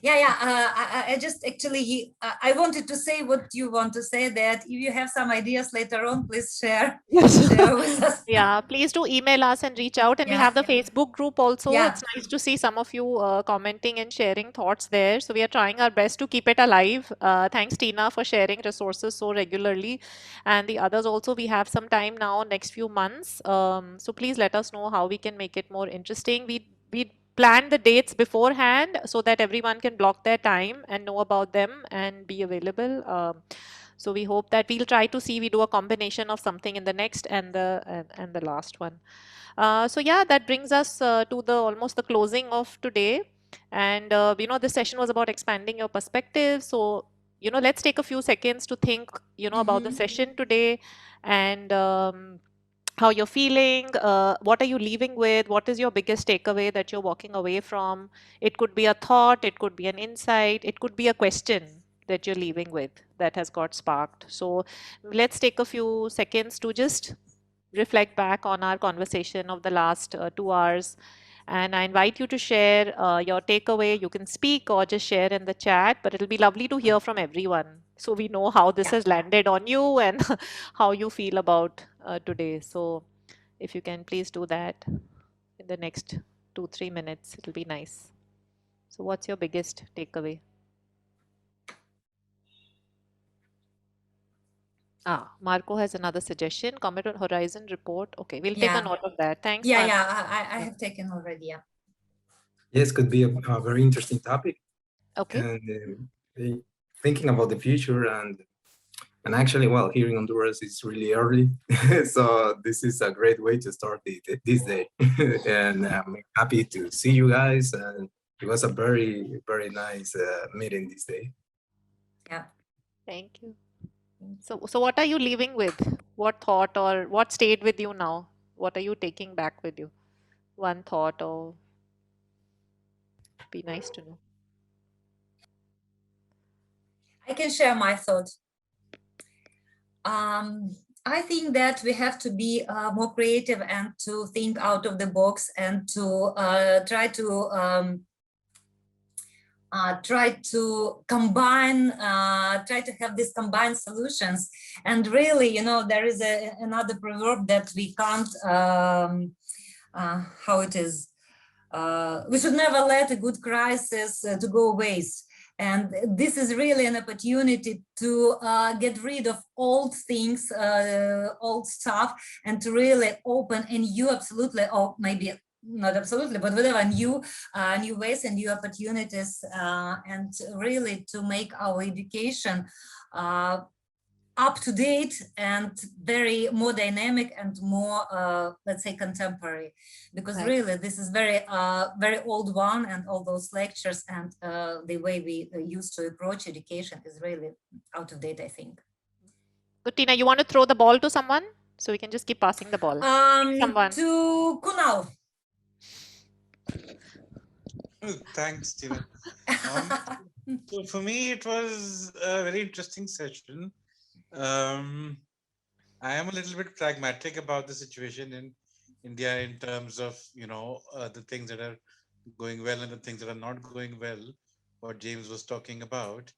I just actually, I wanted to say what you want to say, that if you have some ideas later on, please share. Share with us. Yeah, please do email us and reach out. And we have the Facebook group also. Yeah. It's nice to see some of you commenting and sharing thoughts there. So we are trying our best to keep it alive. Thanks, Tina, for sharing resources so regularly. And the others also, we have some time now, next few months. So please let us know how we can make it more interesting. We plan the dates beforehand so that everyone can block their time and know about them and be available. So we hope that we'll try to see we do a combination of something in the next and the last one. So yeah, that brings us to the almost the closing of today. And this session was about expanding your perspective. So let's take a few seconds to think about the session today, and how you're feeling, what are you leaving with, what is your biggest takeaway that you're walking away from. It could be a thought, it could be an insight, it could be a question that you're leaving with that has got sparked. So let's take a few seconds to just reflect back on our conversation of the last 2 hours. And I invite you to share your takeaway. You can speak or just share in the chat, but it'll be lovely to hear from everyone so we know how this has landed on you and how you feel about today. So if you can please do that in the next 2-3 minutes, it'll be nice. So what's your biggest takeaway? Marco has another suggestion. Comment on Horizon report. Okay, we'll take a note of that. Thanks, Marco. I have taken already. Yeah. Yes, could be a very interesting topic. Okay. And thinking about the future and actually, well, here in Honduras, it's really early. So this is a great way to start this day. And I'm happy to see you guys. And it was a very, very nice meeting this day. Yeah. Thank you. So what are you leaving with? What thought or what stayed with you now? What are you taking back with you? One thought, or be nice to know. I can share my thoughts. I think that we have to be more creative and to think out of the box and to try to combine, try to have these combined solutions. And really, there is another proverb that we can't, how it is, we should never let a good crisis to go waste. And this is really an opportunity to get rid of old things, old stuff, and to really open a new, absolutely, or maybe not absolutely, but whatever, new ways and new opportunities, and really to make our education up to date and very more dynamic and more, let's say, contemporary, because really this is very old one, and all those lectures and the way we used to approach education is really out of date, I think. Good, Tina, you want to throw the ball to someone? So we can just keep passing the ball. Someone. To Kunal. Thanks, Tina. So for me, it was a very interesting session. I am a little bit pragmatic about the situation in India in terms of, the things that are going well and the things that are not going well, what James was talking about.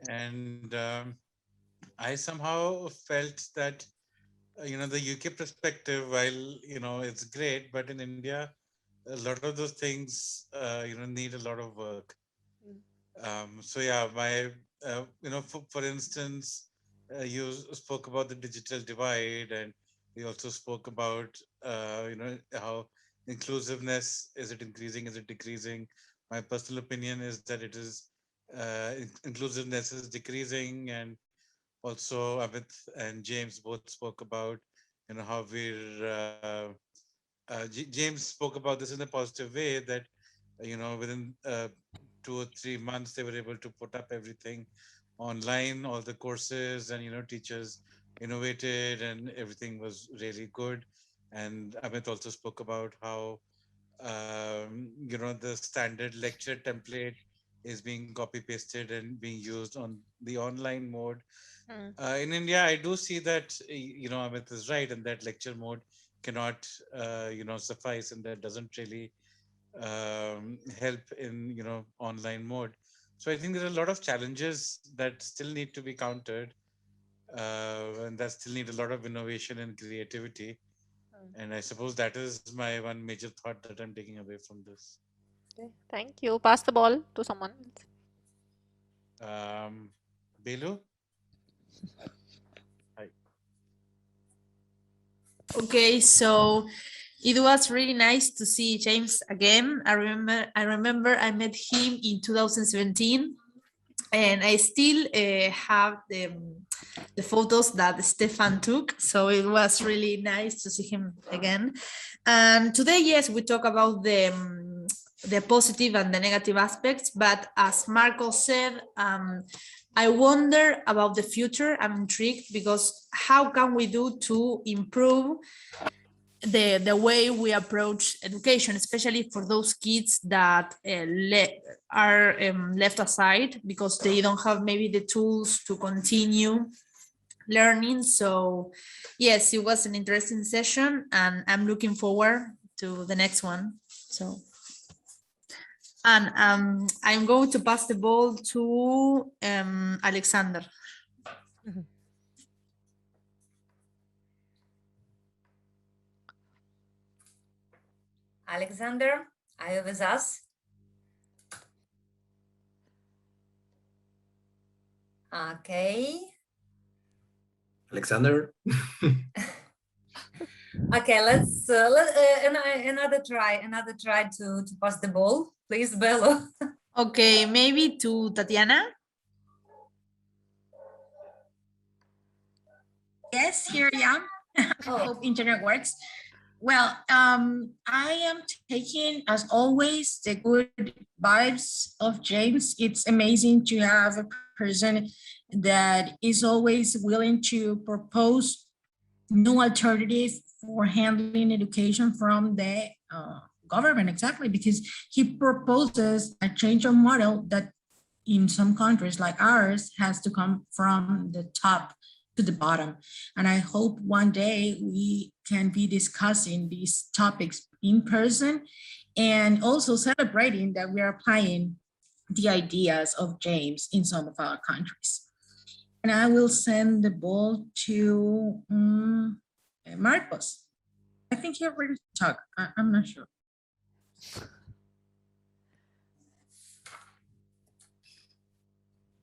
And I somehow felt that, the UK perspective, while, it's great, but in India, a lot of those things, need a lot of work. So yeah, for instance, you spoke about the digital divide, and we also spoke about, how inclusiveness, is it increasing, is it decreasing? My personal opinion is that it is, inclusiveness is decreasing, and also Amit and James both spoke about, how James spoke about this in a positive way, that, within 2 or 3 months, they were able to put up everything online, all the courses, and, teachers innovated and everything was really good. And Amit also spoke about how, the standard lecture template is being copy pasted and being used on the online mode. In India, I do see that, Amit is right, and that lecture mode cannot, suffice, and that doesn't really help in, online mode. So I think there are a lot of challenges that still need to be countered, and that still need a lot of innovation and creativity. And I suppose that is my one major thought that I'm taking away from this. Okay, thank you. Pass the ball to someone. Belu? Hi. Okay, so it was really nice to see James again. I remember I met him in 2017, and I still have the photos that Stefan took. So it was really nice to see him again. And today, yes, we talk about the positive and the negative aspects, but as Marco said, I wonder about the future. I'm intrigued because how can we do to improve the way we approach education, especially for those kids that are left aside because they don't have maybe the tools to continue learning. So yes, it was an interesting session, and I'm looking forward to the next one. So, and I'm going to pass the ball to Alexander. Alexander, are you with us? Okay. Alexander? Okay, let's another try to pass the ball, please, Bello. Okay, maybe to Tatiana. Yes, here I am. I hope internet works. Well, I am taking, as always, the good vibes of James. It's amazing to have a person that is always willing to propose new alternatives for handling education from the government, exactly, because he proposes a change of model that in some countries like ours has to come from the top to the bottom. And I hope one day we can be discussing these topics in person and also celebrating that we are applying the ideas of James in some of our countries. And I will send the ball to Marcos. I think he already talked. I'm not sure.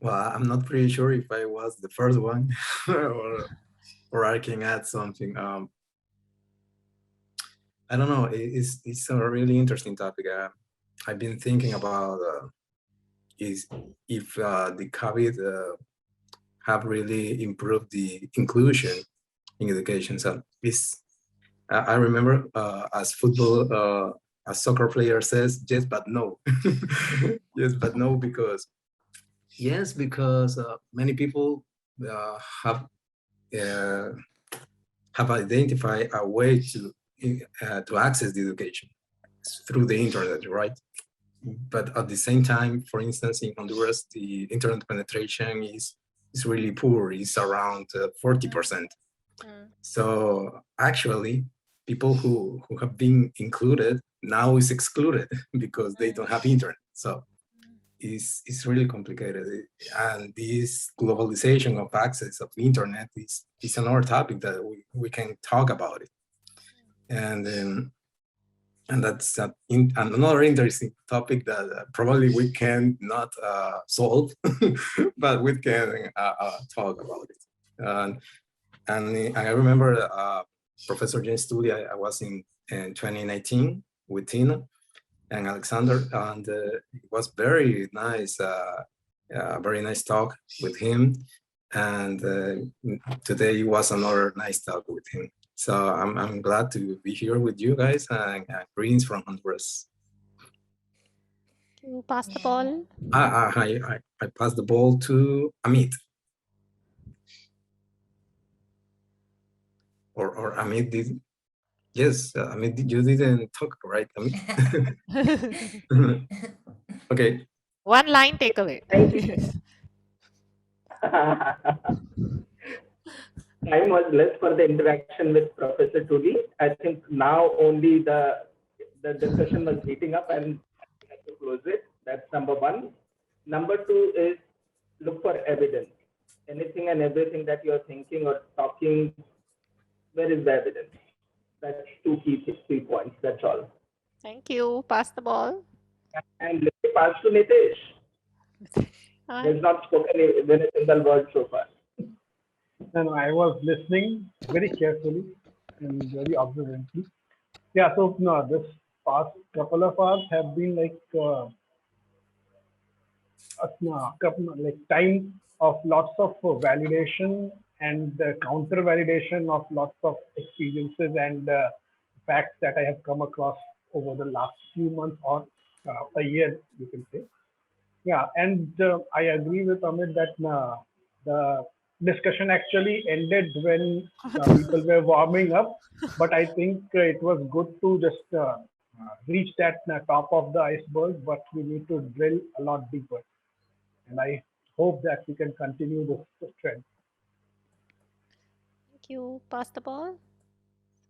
Well, I'm not pretty sure if I was the first one or I can add something. I don't know. It's a really interesting topic. I've been thinking about is if the COVID have really improved the inclusion in education. So I remember as football, a soccer player says, yes, but no. Yes, but no, because many people have identified a way to access the education through the internet, right? But at the same time, for instance, in Honduras, the internet penetration is really poor. It's around 40%. So actually, people who have been included now is excluded because they don't have internet. So it's really complicated. And this globalization of access of the internet is another topic that we can talk about it. And that's another interesting topic that probably we can not solve, but we can talk about it. And I remember Professor James Tooley, I was in 2019 with Tina and Alexander, and it was very nice talk with him. And today was another nice talk with him. So I'm glad to be here with you guys, and greetings from Honduras. You pass the ball. I pass the ball to Amit. Or Amit did. Yes, Amit, you didn't talk, right, Amit? Okay. One line takeaway. Time was less for the interaction with Professor Tooley. I think now only the discussion was heating up and I have to close it. That's number one. Number two is look for evidence. Anything and everything that you're thinking or talking, where is the evidence? That's two key points. That's all. Thank you. Pass the ball. And let me pass to Nitesh. He has not spoken even a single word so far. And I was listening very carefully and very observantly. Yeah, so no, this past couple of hours have been like time of lots of validation and counter validation of lots of experiences and facts that I have come across over the last few months or a year, you can say. Yeah, and I agree with Amit that the discussion actually ended when people were warming up, but I think it was good to just reach that top of the iceberg, but we need to drill a lot deeper. And I hope that we can continue this trend. Thank you. Pass the ball.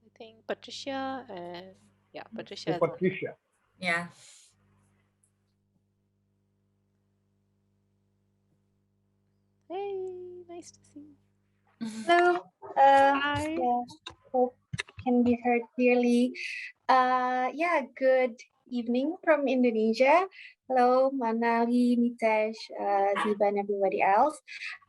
I think Patricia and yeah, Patricia. So Patricia. Yeah. Hey, nice to see you. Hello. Hi. Yeah, hope can be heard clearly. Yeah, good evening from Indonesia. Hello, Manali, Nitesh, Ziba, and everybody else.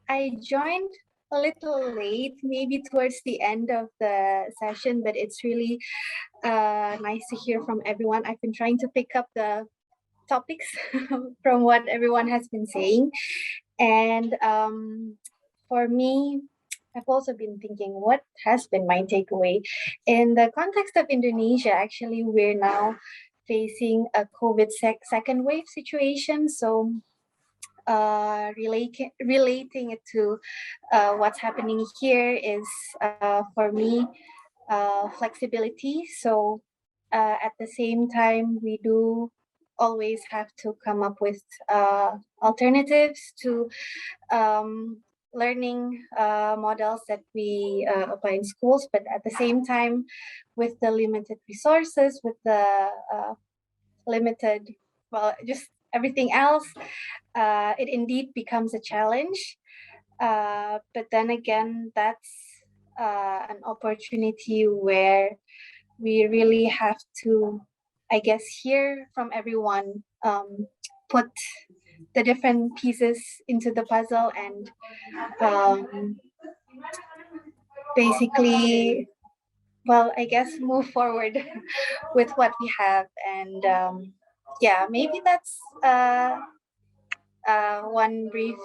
I joined a little late, maybe towards the end of the session, but it's really nice to hear from everyone. I've been trying to pick up the topics from what everyone has been saying. And for me, I've also been thinking what has been my takeaway. In the context of Indonesia, actually, we're now facing a COVID second wave situation. So relating it to what's happening here is for me flexibility. So at the same time, we do always have to come up with alternatives to learning models that we apply in schools, but at the same time, with the limited resources, with the limited, just everything else, it indeed becomes a challenge. But then again, that's an opportunity where we really have to, I guess, hear from everyone, put the different pieces into the puzzle and basically, well, I guess move forward with what we have. And yeah, maybe that's one brief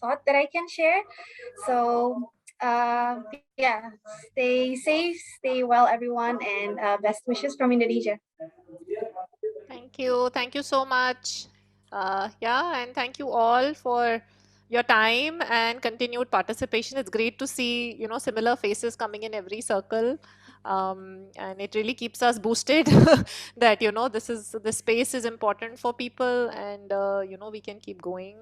thought that I can share. So yeah, stay safe, stay well, everyone, and best wishes from Indonesia. Thank you so much. Yeah, and thank you all for your time and continued participation. It's great to see, you know, similar faces coming in every circle. And it really keeps us boosted that, you know, the space is important for people, and you know, we can keep going.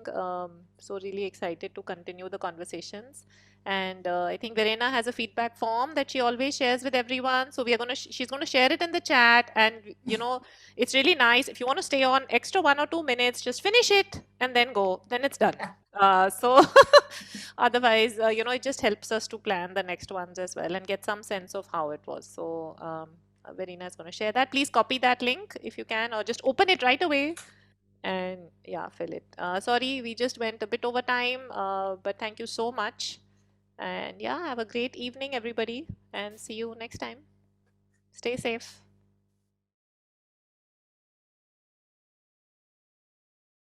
So really excited to continue the conversations. And I think Verena has a feedback form that she always shares with everyone. So we are going to, she's going to share it in the chat. And, you know, it's really nice. If you want to stay on extra 1 or 2 minutes, just finish it and then go. Then it's done. So otherwise, you know, it just helps us to plan the next ones as well and get some sense of how it was. So Verena is going to share that. Please copy that link if you can, or just open it right away and yeah, fill it. Sorry, we just went a bit over time, but thank you so much. And yeah, have a great evening, everybody, and see you next time. Stay safe.